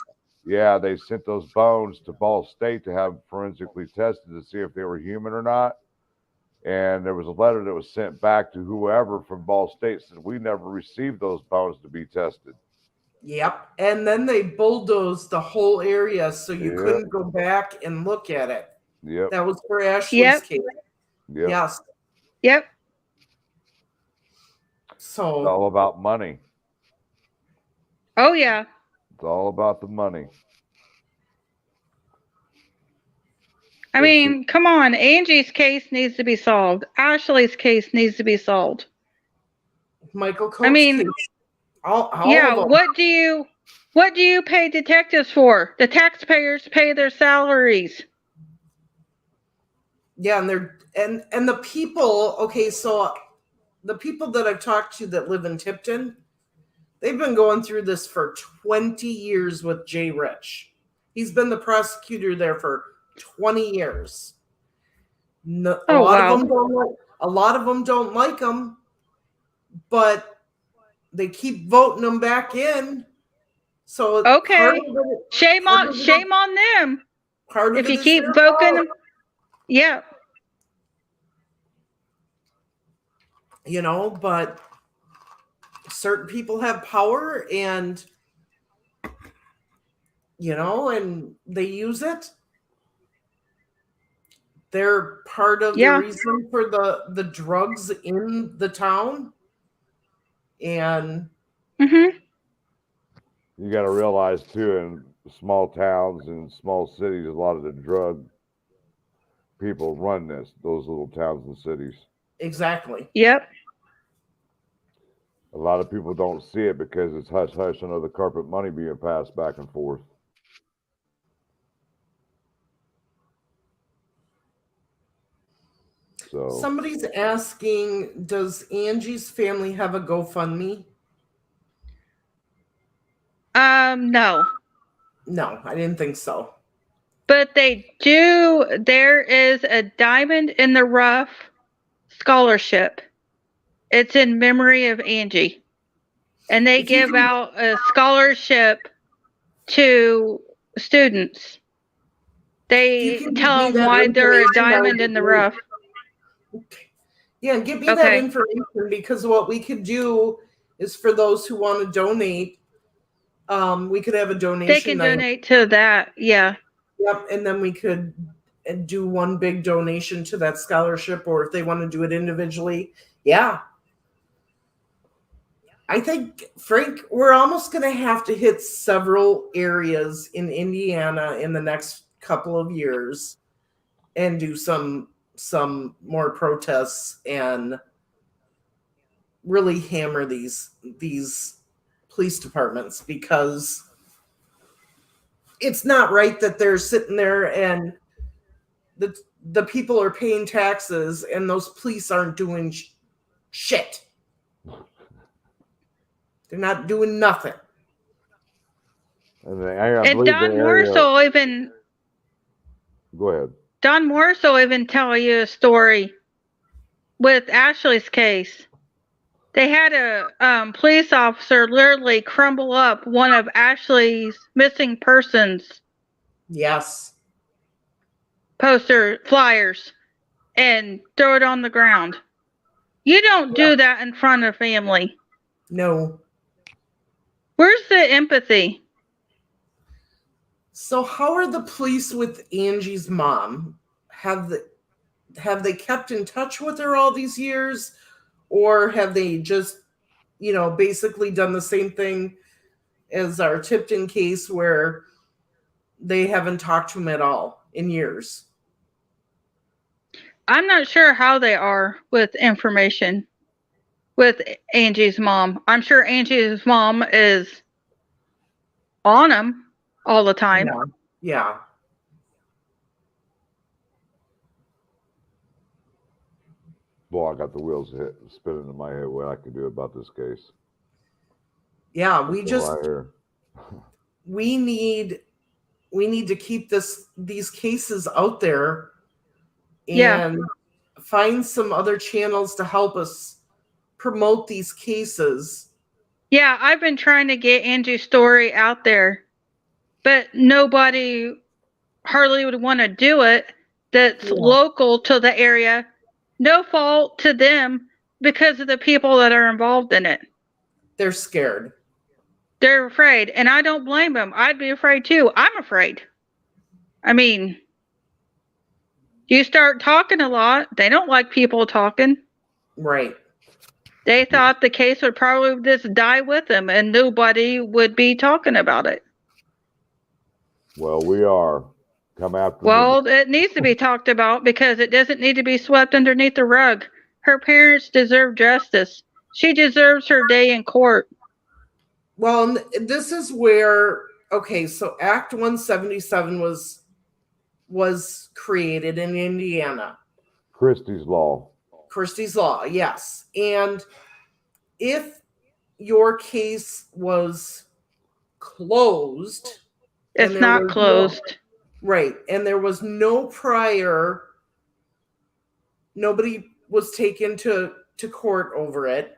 Yeah, they sent those bones to Ball State to have forensically tested to see if they were human or not. And there was a letter that was sent back to whoever from Ball State said, we never received those bones to be tested. Yep. And then they bulldozed the whole area so you couldn't go back and look at it. Yep. That was for Ashley's case. Yep. Yes. Yep. So it's all about money. Oh, yeah. It's all about the money. I mean, come on. Angie's case needs to be solved. Ashley's case needs to be solved. Michael Coates' case. All yeah. of them. What do you pay detectives for? The taxpayers pay their salaries. Yeah, and the people. Okay, so the people that I've talked to that live in Tipton, they've been going through this for 20 years with Jay Rich. He's been the prosecutor there for 20 years. A lot of them don't like him, but they keep voting them back in. So shame on them. If you keep voting them, yeah. You know, but certain people have power, and you know, and they use it. They're part of the reason for the drugs in the town. And you got to realize too, in small towns and small cities, a lot of the drug people run those little towns and cities. Exactly. Yep. A lot of people don't see it because it's hush hush under the carpet money being passed back and forth. So somebody's asking, does Angie's family have a GoFundMe? No. No, I didn't think so. But they do. There is a Diamond in the Rough scholarship. It's in memory of Angie. And they give out a scholarship to students. They tell them why they're a diamond in the rough. Yeah, give me that information, because what we could do is for those who want to donate, we could have a donation. They can donate to that, yeah. Yep, and then we could do one big donation to that scholarship, or if they want to do it individually, yeah. I think, Frank, we're almost going to have to hit several areas in Indiana in the next couple of years and do some more protests and really hammer these police departments, because it's not right that they're sitting there and the people are paying taxes and those police aren't doing shit. They're not doing nothing. And Don Morris will even. Go ahead. Don Morris will even tell you a story with Ashley's case. They had a police officer literally crumble up one of Ashley's missing persons. Yes. Poster flyers and throw it on the ground. You don't do that in front of family. No. Where's the empathy? So how are the police with Angie's mom? Have they kept in touch with her all these years, or have they just, basically done the same thing as our Tipton case where they haven't talked to him at all in years? I'm not sure how they are with information with Angie's mom. I'm sure Angie's mom is on them all the time. Yeah. Boy, I got the wheels spinning in my head what I can do about this case. Yeah, we need to keep these cases out there and find some other channels to help us promote these cases. Yeah, I've been trying to get Angie's story out there, but nobody hardly would want to do it that's local to the area. No fault to them because of the people that are involved in it. They're scared. They're afraid, and I don't blame them. I'd be afraid too. I'm afraid. I mean, you start talking a lot. They don't like people talking. Right. They thought the case would probably just die with them and nobody would be talking about it. Well, we are. Come after Well, it needs to be talked about because it doesn't need to be swept underneath the rug. Her parents deserve justice. She deserves her day in court. Well, this is where, so Act 177 was created in Indiana. Christie's Law, yes. And if your case was closed. It's not closed. Right. And there was no prior, nobody was taken to court over it.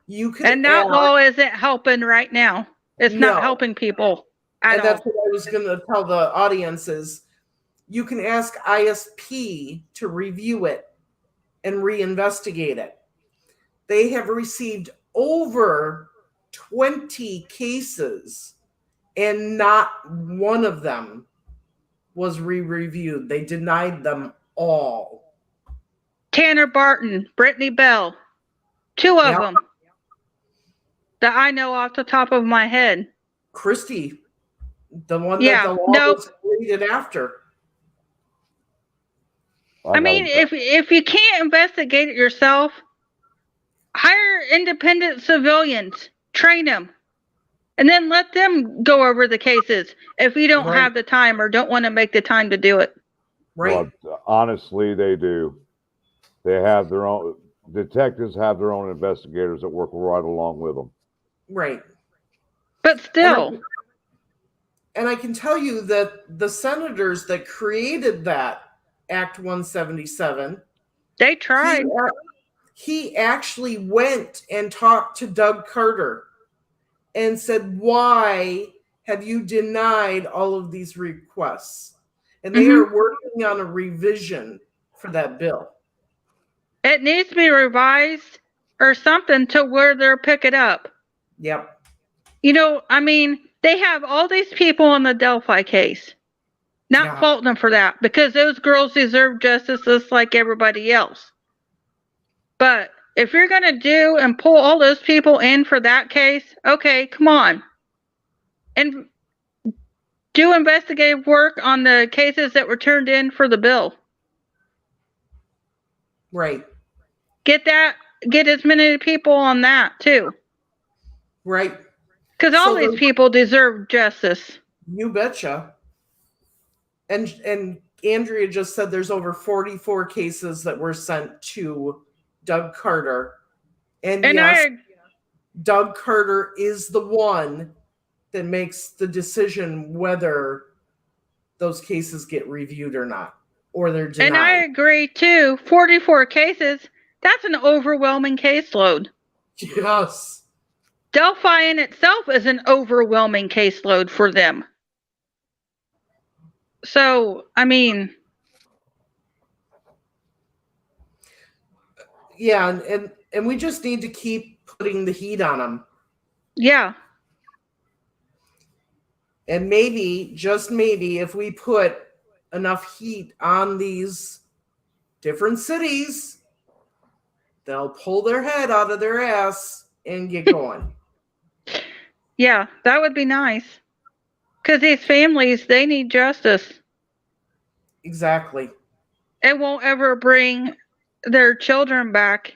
You could And that law isn't helping right now. It's not helping people at all. That's what I was going to tell the audience is you can ask ISP to review it and reinvestigate it. They have received over 20 cases and not one of them was re-reviewed. They denied them all. Tanner Barton, Brittany Bell, two of them that I know off the top of my head. Christy, the one that the law was created after. I mean, if you can't investigate it yourself, hire independent civilians, train them, and then let them go over the cases if you don't have the time or don't want to make the time to do it. Right. Well, honestly, they do. They have their own, detectives have their own investigators that work right along with them. Right. But still. And I can tell you that the senators that created that Act 177, they tried. He actually went and talked to Doug Carter and said, why have you denied all of these requests? And they are working on a revision for that bill. It needs to be revised or something to where they'll pick it up. Yep. I mean, they have all these people in the Delphi case. Not faulting them for that, because those girls deserve justice just like everybody else. But If you're going to do and pull all those people in for that case, okay, come on. And do investigative work on the cases that were turned in for the bill. Right. Get as many people on that too. Right. Because all these people deserve justice. You betcha. And Andrea just said there's over 44 cases that were sent to Doug Carter. And yes, Doug Carter is the one that makes the decision whether those cases get reviewed or not, or they're denied. And I agree too. 44 cases, that's an overwhelming caseload. Yes. Delphi in itself is an overwhelming caseload for them. So, I mean... Yeah, and we just need to keep putting the heat on them. Yeah. And maybe, just maybe, if we put enough heat on these different cities, they'll pull their head out of their ass and get going. Yeah, that would be nice. Because these families, they need justice. Exactly. It won't ever bring their children back.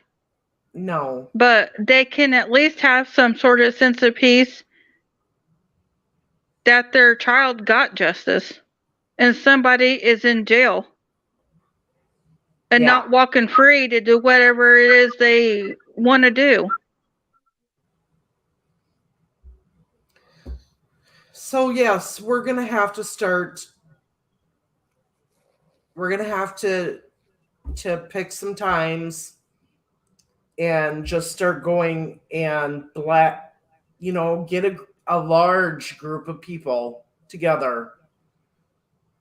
No. But they can at least have some sort of sense of peace that their child got justice and somebody is in jail and not walking free to do whatever it is they want to do. So yes, we're going to have to start. We're going to have to pick some times and just start going and get a large group of people together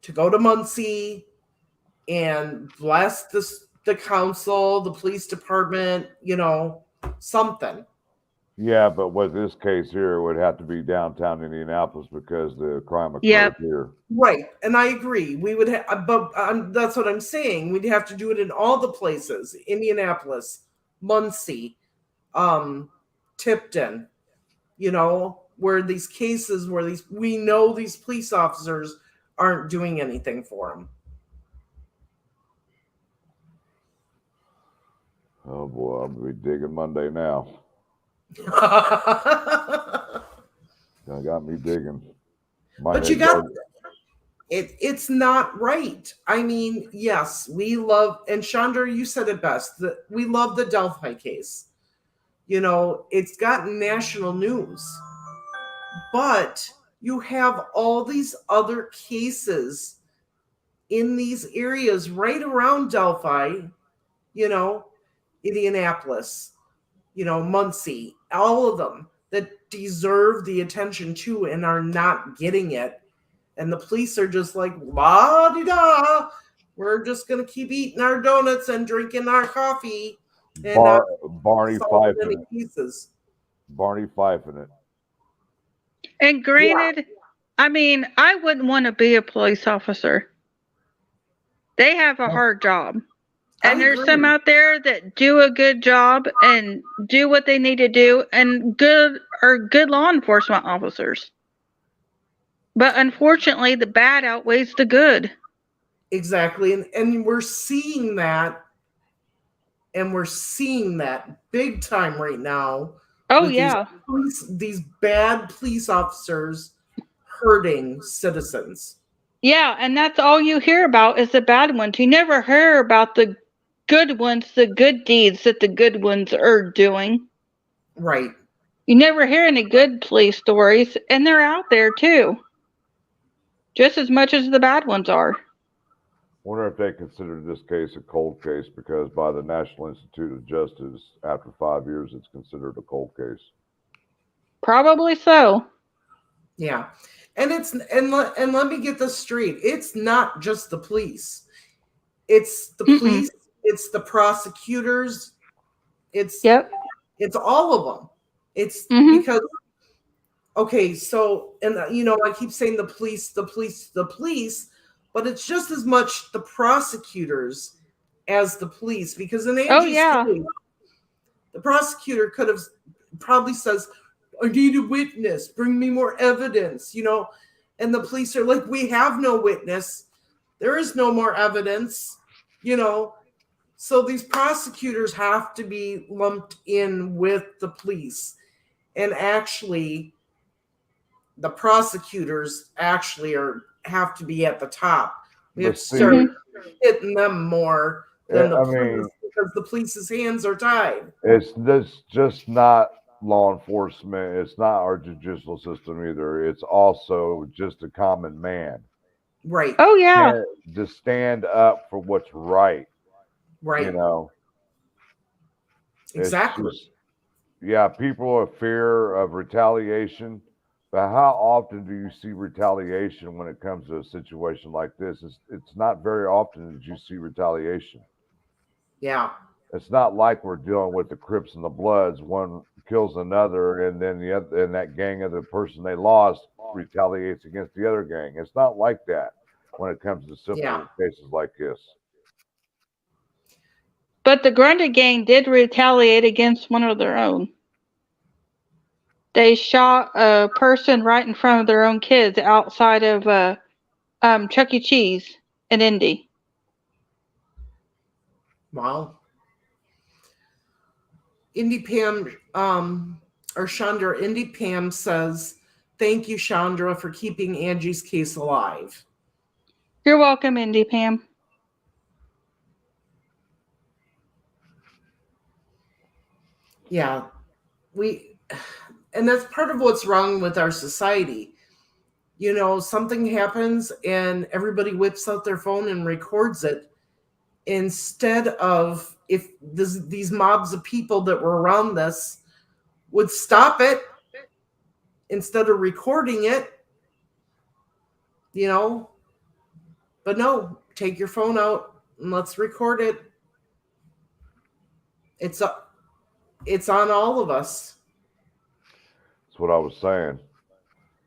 to go to Muncie and bless the council, the police department, something. Yeah, but with this case here, it would have to be downtown Indianapolis because the crime occurred here. Right, and I agree. We would have, but that's what I'm saying. We'd have to do it in all the places: Indianapolis, Muncie, Tipton. Where these cases, we know these police officers aren't doing anything for them. Oh boy, I'm gonna be digging Monday now. Got me digging. But it's not right. I mean, yes, we love, and Chanda, you said it best, that we love the Delphi case. It's gotten national news. But you have all these other cases in these areas right around Delphi, Indianapolis, Muncie, all of them that deserve the attention too and are not getting it. And the police are just like, la-di-da, we're just going to keep eating our donuts and drinking our coffee. And Barney Fife in it. Barney Fife in it. And granted, I mean, I wouldn't want to be a police officer. They have a hard job. And there's some out there that do a good job and do what they need to do and are good law enforcement officers. But unfortunately, the bad outweighs the good. Exactly. And we're seeing that. And we're seeing that big time right now. Oh, yeah. These bad police officers hurting citizens. Yeah, and that's all you hear about is the bad ones. You never hear about the good ones, the good deeds that the good ones are doing. Right. You never hear any good police stories, and they're out there too. Just as much as the bad ones are. Wonder if they consider this case a cold case because by the National Institute of Justice, after 5 years, it's considered a cold case. Probably so. Yeah, and let me get this straight. It's not just the police. It's the police. It's the prosecutors. It's all of them. It's because. Okay, so and I keep saying the police, but it's just as much the prosecutors as the police because in Angie's case, The prosecutor could have probably says, I need a witness, bring me more evidence, and the police are like, we have no witness. There is no more evidence, So these prosecutors have to be lumped in with the police. And actually, the prosecutors actually have to be at the top. We have to start hitting them more than the police, because the police's hands are tied. It's just not law enforcement. It's not our judicial system either. It's also just a common man. Right. Oh, yeah. To stand up for what's right. Right. Exactly. People have fear of retaliation. But how often do you see retaliation when it comes to a situation like this? It's not very often that you see retaliation. Yeah. It's not like we're dealing with the Crips and the Bloods. One kills another, and then that gang of the person they lost retaliates against the other gang. It's not like that when it comes to simple cases like this. But the Grundy gang did retaliate against one of their own. They shot a person right in front of their own kids outside of Chuck E. Cheese in Indy. Wow. Indy Pam, or Chandra, Indy Pam says, thank you, Chandra, for keeping Angie's case alive. You're welcome, Indy Pam. Yeah. And that's part of what's wrong with our society. Something happens and everybody whips out their phone and records it, instead of, if these mobs of people that were around this would stop it instead of recording it, but no, take your phone out and let's record it. It's on all of us. That's what I was saying.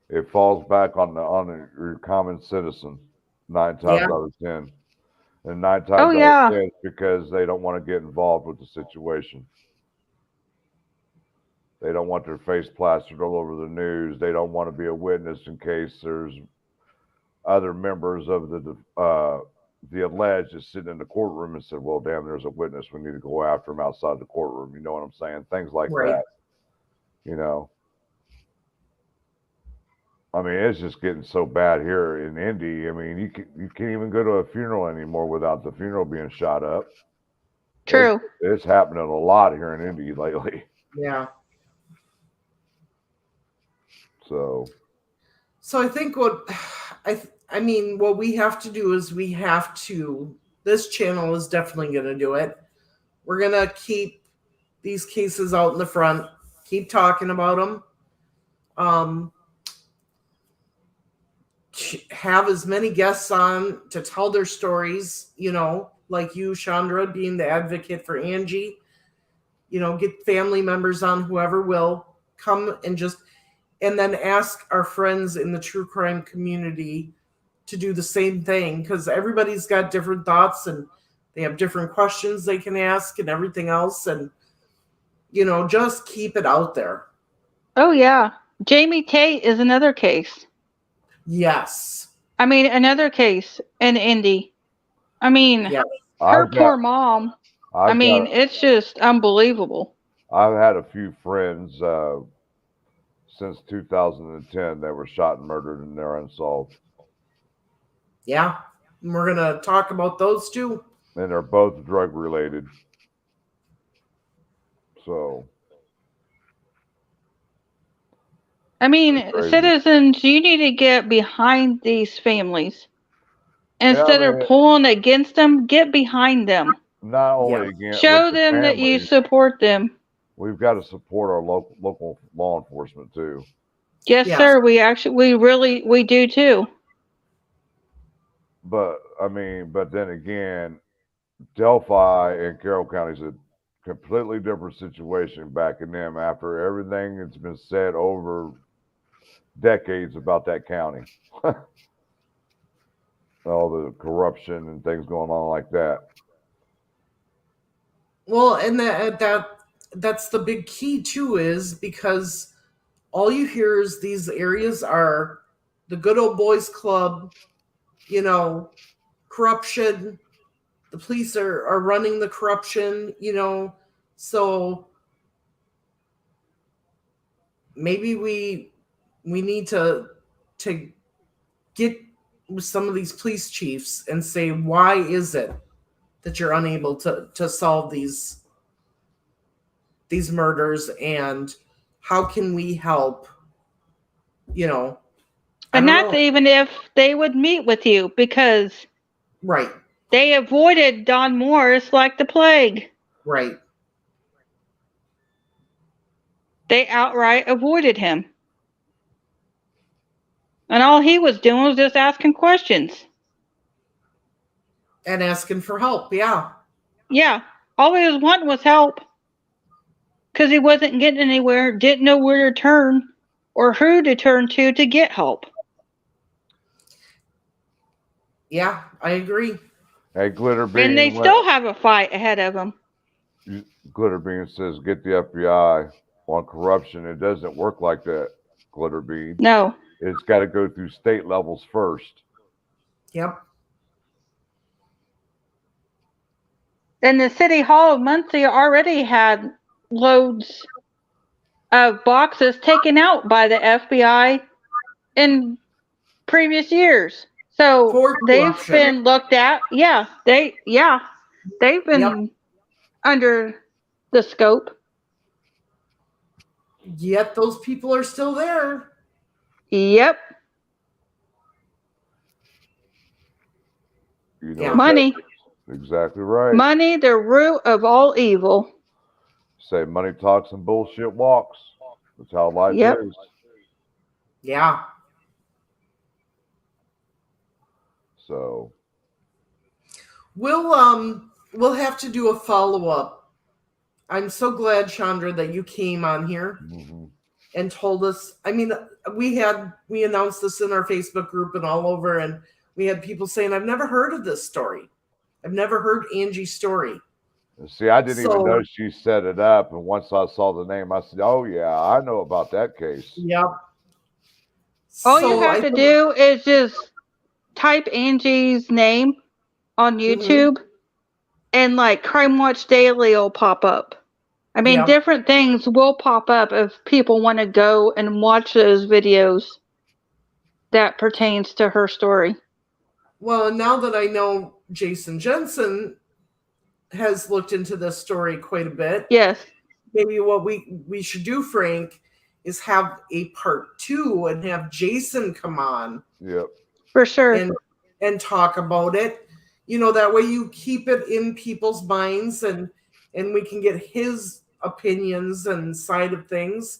It falls back on your common citizen 9 times out of 10. And 9 times out of 10 it's because they don't want to get involved with the situation. They don't want their face plastered all over the news. They don't want to be a witness in case there's other members of the alleged is sitting in the courtroom and said, well, damn, there's a witness. We need to go after him outside the courtroom. You know what I'm saying? Things like that. I mean, it's just getting so bad here in Indy. I mean, you can't even go to a funeral anymore without the funeral being shot up. True. It's happening a lot here in Indy lately. Yeah. So I think what we have to do is this channel is definitely going to do it. We're going to keep these cases out in the front, keep talking about them. Have as many guests on to tell their stories, like you, Chandra, being the advocate for Angie. Get family members on, whoever will come, and then ask our friends in the true crime community to do the same thing, because everybody's got different thoughts and they have different questions they can ask and everything else. And, just keep it out there. Oh, yeah. Jamie Tate is another case. Yes. I mean, another case in Indy. I mean, her poor mom. It's just unbelievable. I've had a few friends since 2010 that were shot and murdered, and they're unsolved. Yeah. And we're going to talk about those too. And they're both drug related. So. I mean, citizens, you need to get behind these families. Instead of pulling against them, get behind them. Not only against, show them that you support them. We've got to support our local law enforcement too. Yes, sir. We do too. But then again, Delphi and Carroll County is a completely different situation back in them after everything that's been said over decades about that county. All the corruption and things going on like that. Well, and that that's the big key too, is because all you hear is these areas are the good old boys club, corruption. The police are running the corruption, so maybe we need to get with some of these police chiefs and say, why is it that you're unable to solve these murders, and how can we help? And that's even if they would meet with you, because right, they avoided Don Morris like the plague. right. They outright avoided him. And all he was doing was just asking questions. And asking for help, yeah. Yeah. All he was wanting was help. Because he wasn't getting anywhere, didn't know where to turn or who to turn to get help. Yeah, I agree. Hey, Glitterbean. And they still have a fight ahead of them. Glitterbean says, get the FBI on corruption. It doesn't work like that, Glitterbean. No. It's got to go through state levels first. Yep. And the City Hall of Muncie already had loads of boxes taken out by the FBI in previous years. So they've been looked at. Yeah, they've been under the scope. Yet those people are still there. Yep. Money. Exactly right. Money, the root of all evil. Say money talks and bullshit walks. That's how life is. Yeah. So we'll have to do a follow-up. I'm so glad, Chandra, that you came on here and told us. I mean, we announced this in our Facebook group and all over, and we had people saying, I've never heard of this story. I've never heard Angie's story. See, I didn't even know she set it up. And once I saw the name, I said, oh, yeah, I know about that case. Yep. All you have to do is just type Angie's name on YouTube and like Crime Watch Daily will pop up. I mean, different things will pop up if people want to go and watch those videos that pertains to her story. Well, now that I know Jason Jensen has looked into this story quite a bit. Yes. Maybe what we should do, Frank, is have a part 2 and have Jason come on. Yep. For sure. And talk about it. That way you keep it in people's minds and we can get his opinions and side of things.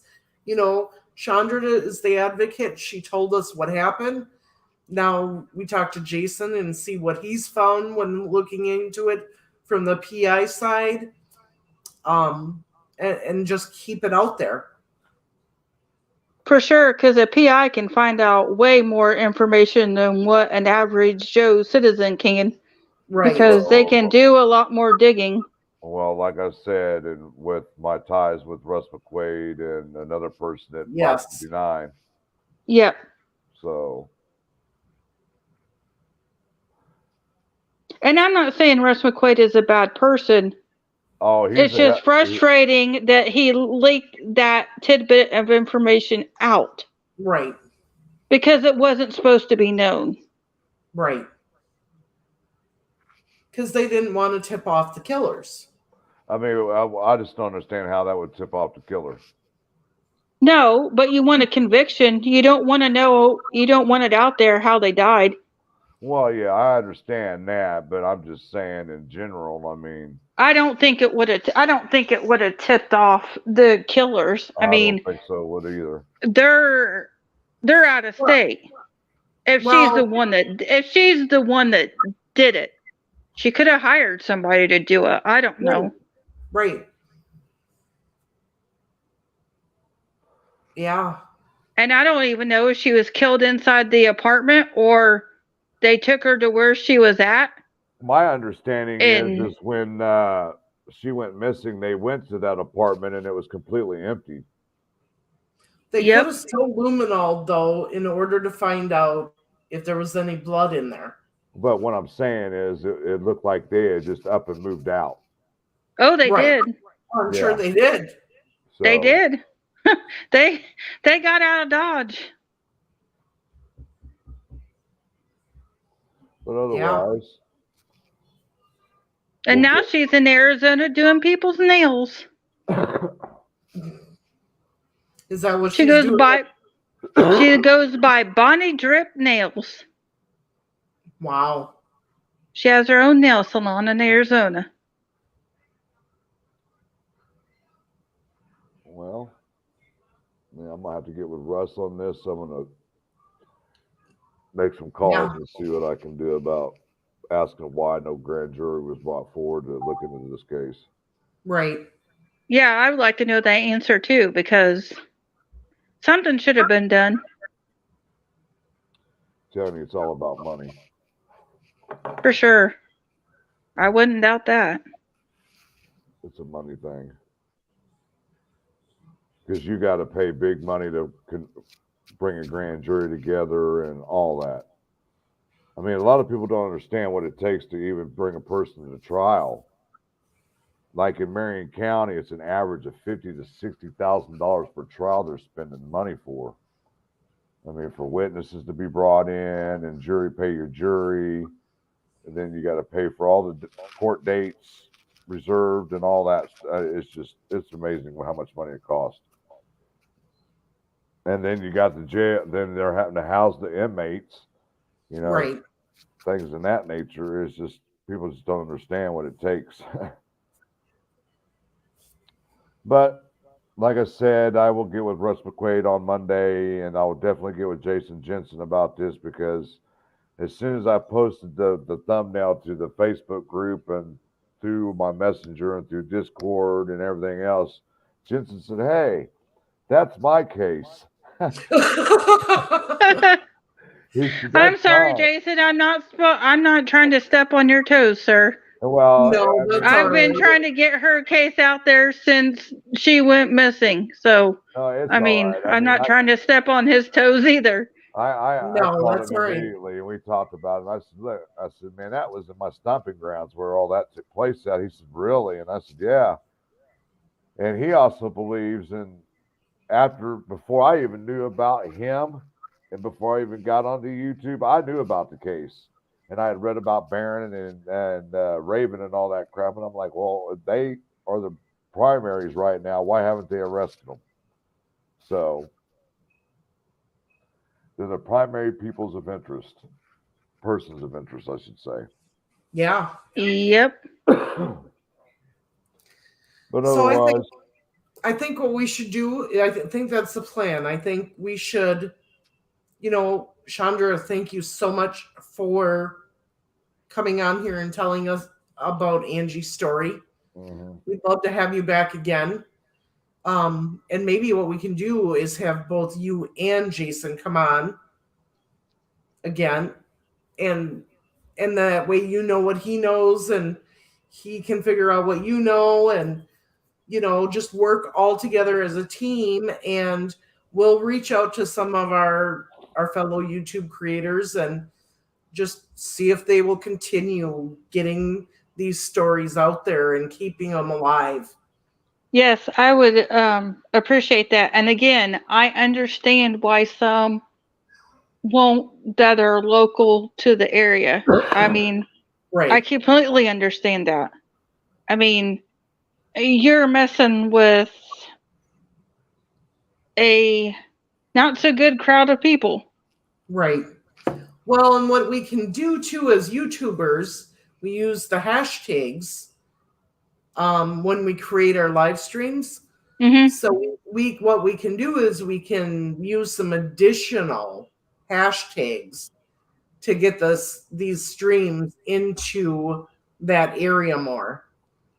Chandra is the advocate. She told us what happened. Now we talk to Jason and see what he's found when looking into it from the PI side, and just keep it out there. For sure, because a PI can find out way more information than what an average Joe citizen can. Right. Because they can do a lot more digging. Well, like I said, and with my ties with Russ McQuaid and another person at 559. Yep. So. And I'm not saying Russ McQuaid is a bad person. Oh, it's just frustrating that he leaked that tidbit of information out. Right. Because it wasn't supposed to be known. Right. Because they didn't want to tip off the killers. I mean, I just don't understand how that would tip off the killer. No, but you want a conviction. You don't want to know. You don't want it out there how they died. Well, yeah, I understand that, but I'm just saying in general. I mean, I don't think it would have. I don't think it would have tipped off the killers. I mean, don't think so would either. They're out of state. If she's the one that did it, she could have hired somebody to do it. I don't know. Right. Yeah. And I don't even know if she was killed inside the apartment or they took her to where she was at. My understanding is when she went missing, they went to that apartment and it was completely empty. They could have still luminol, though, in order to find out if there was any blood in there. But what I'm saying is, it looked like they had just up and moved out. Oh, they did. I'm sure they did. So, they did. they got out of Dodge. But otherwise. And now she's in Arizona doing people's nails. Is that what she goes doing? She goes by Bonnie Drip Nails. Wow. She has her own nail salon in Arizona. Well, yeah, I'm going to have to get with Russ on this. I'm going to make some calls and see what I can do about asking why no grand jury was brought forward to look into this case. Right. Yeah, I would like to know that answer too, because something should have been done. Telling you, it's all about money. For sure. I wouldn't doubt that. It's a money thing. Because you got to pay big money to bring a grand jury together and all that. I mean, a lot of people don't understand what it takes to even bring a person to trial. Like in Marion County, it's an average of $50,000 to $60,000 per trial they're spending money for. I mean, for witnesses to be brought in and jury pay your jury, and then you got to pay for all the court dates reserved and all that. It's amazing how much money it costs. And then you got the jail. Then they're having to house the inmates. You know, right. Things in that nature. It's just people just don't understand what it takes. But like I said, I will get with Russ McQuaid on Monday, and I will definitely get with Jason Jensen about this, because as soon as I posted the thumbnail to the Facebook group and through my messenger and through Discord and everything else, Jensen said, "Hey, that's my case." I'm sorry, Jason. I'm not trying to step on your toes, sir. Well, no, I've been trying to get her case out there since she went missing. So, I'm not trying to step on his toes either. I called him immediately, and we talked about it. And I said, "Look," I said, "man, that was in my stomping grounds where all that took place at." He said, "Really?" And I said, "Yeah." And he also believes in, before I even knew about him, and before I even got onto YouTube, I knew about the case. And I had read about Barron and Raven and all that crap. And I'm like, well, if they are the primaries right now, why haven't they arrested them? So they're the primary persons of interest, I should say. Yeah. Yep. But otherwise, I think what we should do, I think that's the plan. I think we should, Chandra, thank you so much for coming on here and telling us about Angie's story. Mm-hmm. We'd love to have you back again. And maybe what we can do is have both you and Jason come on again, and that way you know what he knows and he can figure out what you know, and just work all together as a team. And we'll reach out to some of our fellow YouTube creators and just see if they will continue getting these stories out there and keeping them alive. Yes, I would appreciate that. And again, I understand why some won't that are local to the area. I mean, right. I completely understand that. I mean, you're messing with a not so good crowd of people. Right. Well, and what we can do too as YouTubers, we use the hashtags when we create our live streams. Mm-hmm. So what we can do is we can use some additional hashtags to get these streams into that area more.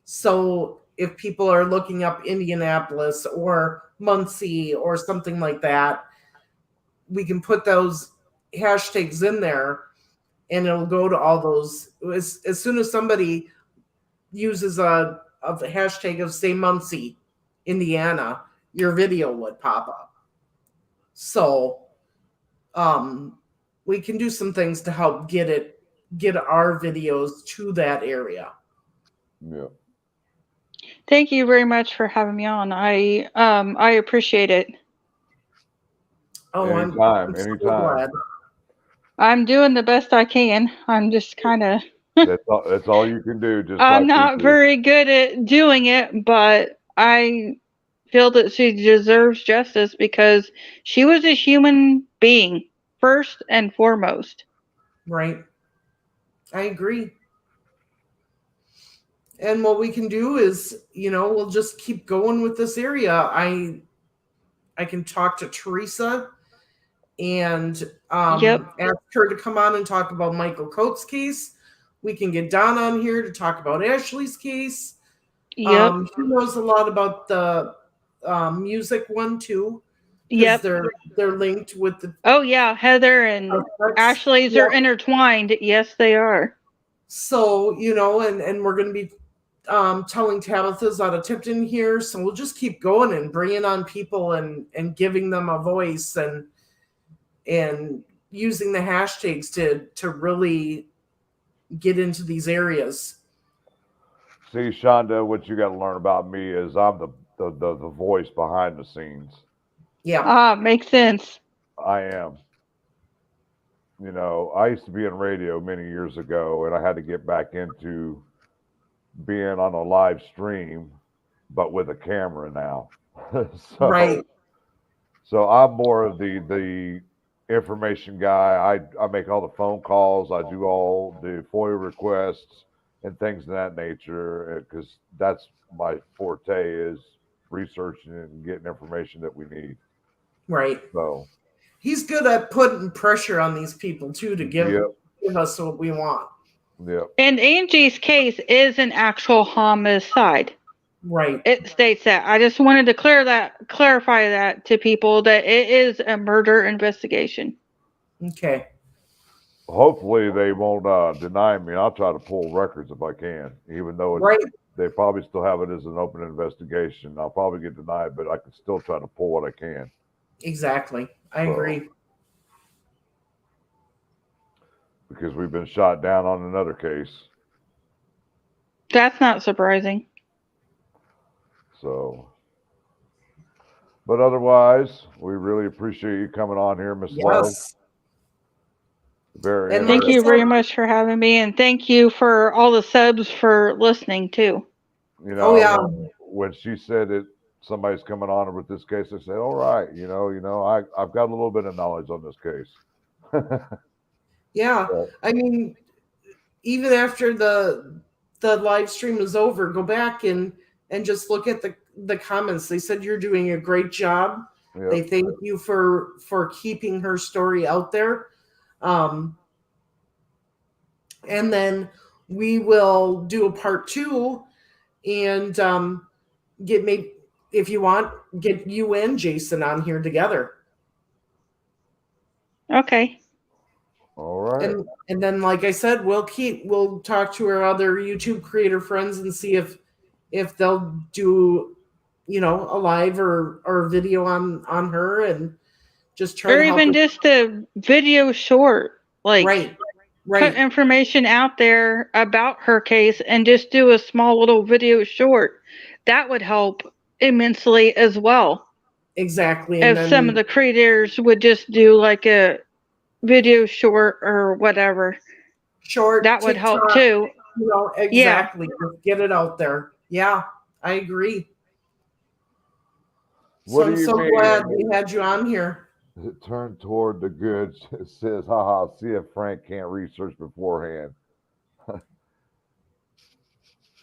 So if people are looking up Indianapolis or Muncie or something like that, we can put those hashtags in there and it'll go to all those. As soon as somebody uses a of the hashtag of say Muncie, Indiana, your video would pop up. So we can do some things to help get our videos to that area. Yeah. Thank you very much for having me on. I appreciate it. Oh, anytime. I'm so glad. I'm doing the best I can. I'm just kind of. That's all you can do. Just I'm like not very good at doing it, but I feel that she deserves justice because she was a human being first and foremost. Right. I agree. And what we can do is, we'll just keep going with this area. I can talk to Teresa and ask her to come on and talk about Michael Coates' case. We can get Don on here to talk about Ashley's case. Yep. She knows a lot about the music one too. Yep. They're linked with the. Oh yeah, Heather and Ashley's are intertwined. Yes, they are. So and we're going to be telling Tabitha's out of Tipton here, so we'll just keep going and bringing on people and giving them a voice and using the hashtags to really get into these areas. See, Chanda, what you got to learn about me is I'm the voice behind the scenes. Yeah. Makes sense. I am. I used to be in radio many years ago, and I had to get back into being on a live stream, but with a camera now. Right. So I'm more of the information guy. I make all the phone calls. I do all the FOIA requests and things of that nature because that's my forte is researching and getting information that we need. Right. So he's good at putting pressure on these people too to give us what we want. Yep. And Angie's case is an actual homicide. Right. It states that. I just wanted to clarify that to people that it is a murder investigation. Okay. Hopefully they won't deny me. I'll try to pull records if I can, even though they probably still have it as an open investigation. I'll probably get denied, but I can still try to pull what I can. Exactly. I agree. Because we've been shot down on another case. That's not surprising. So, but otherwise, we really appreciate you coming on here, Miss Lowe. And thank you very much for having me, and thank you for all the subs for listening too. When she said that somebody's coming on with this case, I said, "All right, I've got a little bit of knowledge on this case." Yeah, I mean, even after the live stream is over, go back and just look at the comments. They said you're doing a great job. Yep. They thank you for keeping her story out there. And then we will do a part 2 and if you want, get you and Jason on here together. Okay. All right. And then, like I said, we'll talk to our other YouTube creator friends and see if they'll do, a live or video on her and just try or even just a video short, like right. Put information out there about her case and just do a small little video short. That would help immensely as well. Exactly. If some of the creators would just do like a video short or whatever. Short. That would TikTok, help too. Exactly. Yeah. Get it out there. Yeah, I agree. So I'm so glad we had you on here. It turned toward the good. It says, haha, see if Frank can't research beforehand.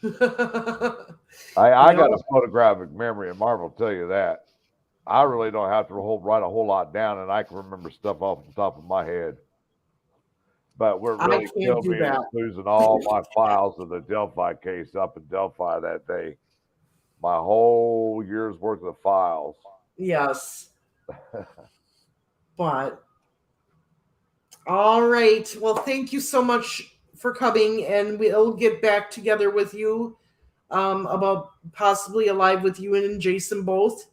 I got a photographic memory, and Marv will tell you that. I really don't have to write a whole lot down, and I can remember stuff off the top of my head. But what really killed me was losing all my files of the Delphi case up in Delphi that day. My whole year's worth of files. Yes. But all right. Well, thank you so much for coming, and we'll get back together with you about possibly a live with you and Jason both.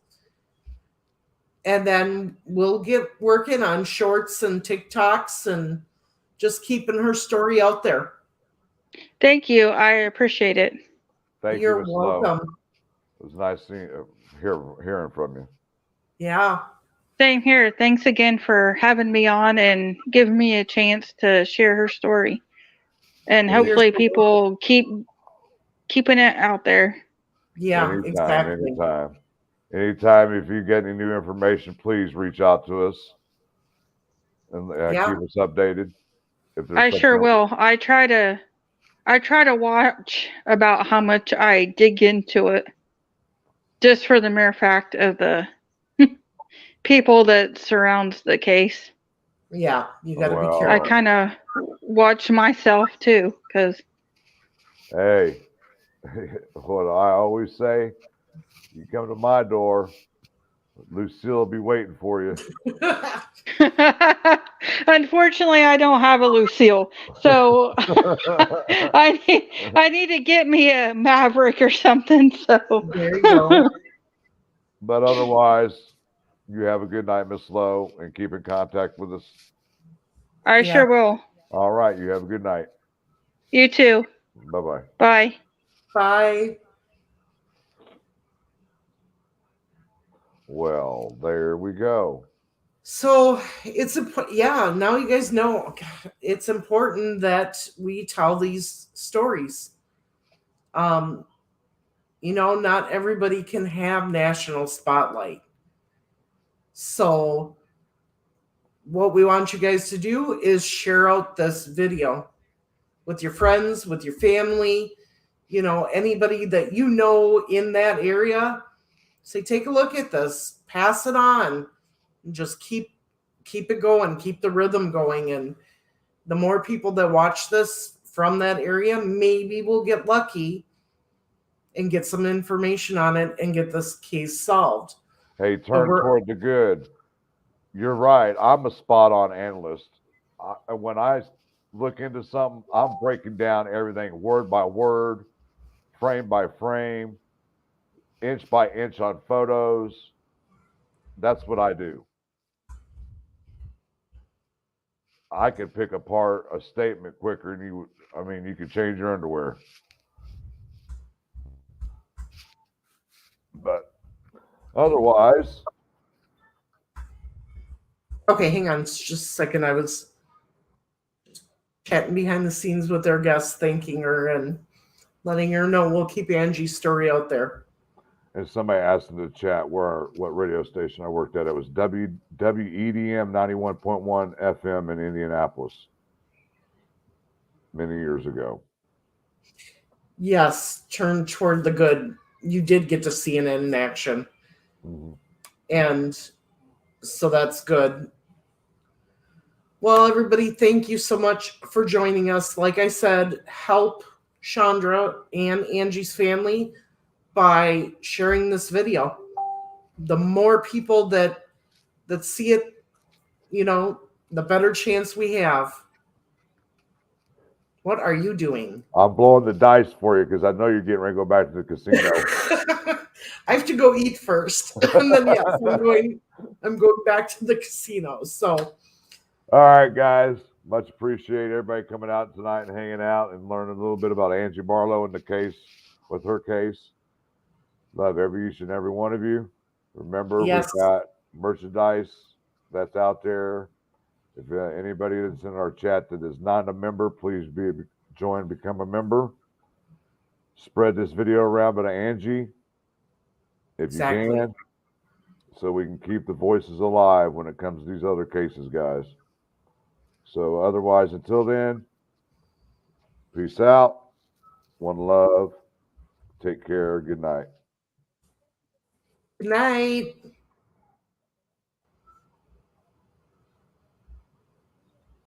And then we'll get working on shorts and TikToks and just keeping her story out there. Thank you. I appreciate it. Thank You're you, Ms. Lowe. welcome. It was nice hearing from you. Yeah. Same here. Thanks again for having me on and giving me a chance to share her story. And hopefully people keeping it out there. Yeah, exactly. Anytime, if you get any new information, please reach out to us and keep us updated. If there's I sure will. I try to watch about how much I dig into it, just for the mere fact of the people that surrounds the case. Yeah, you got to be careful. I kind of watch myself too, because hey, what I always say, you come to my door, Lucille will be waiting for you. Unfortunately, I don't have a Lucille, so I need to get me a Maverick or something. So there you go. But otherwise, you have a good night, Miss Lowe, and keep in contact with us. I sure will. All right, you have a good night. You too. Bye-bye. Bye. Bye. Well, there we go. So it's now you guys know it's important that we tell these stories. Not everybody can have national spotlight. So what we want you guys to do is share out this video with your friends, with your family, anybody that you know in that area. Say, take a look at this, pass it on, and just keep it going, keep the rhythm going. And the more people that watch this from that area, maybe we'll get lucky and get some information on it and get this case solved. Hey, turn toward the good. You're right. I'm a spot-on analyst. When I look into something, I'm breaking down everything word by word, frame by frame, inch by inch on photos. That's what I do. I could pick apart a statement quicker than you could change your underwear. But otherwise. Okay, hang on just a second. I was chatting behind the scenes with our guest, thanking her and letting her know we'll keep Angie's story out there. And somebody asked in the chat what radio station I worked at. It was WEDM 91.1 FM in Indianapolis many years ago. Yes, turn toward the good. You did get to see it in action. Mm-hmm. And so that's good. Well, everybody, thank you so much for joining us. Like I said, help Chanda and Angie's family by sharing this video. The more people that see it, the better chance we have. What are you doing? I'm blowing the dice for you because I know you're getting ready to go back to the casino. I have to go eat first, and then yes, I'm going back to the casino. So, all right, guys, much appreciate everybody coming out tonight and hanging out and learning a little bit about Angie Barlow and the case with her case. Love each and every one of you. Remember, We've got merchandise that's out there. If anybody that's in our chat that is not a member, please become a member. Spread this video around to Angie if you can, so we can keep the voices alive when it comes to these other cases, guys. So otherwise, until then, peace out. One love. Take care. Good night. Good night.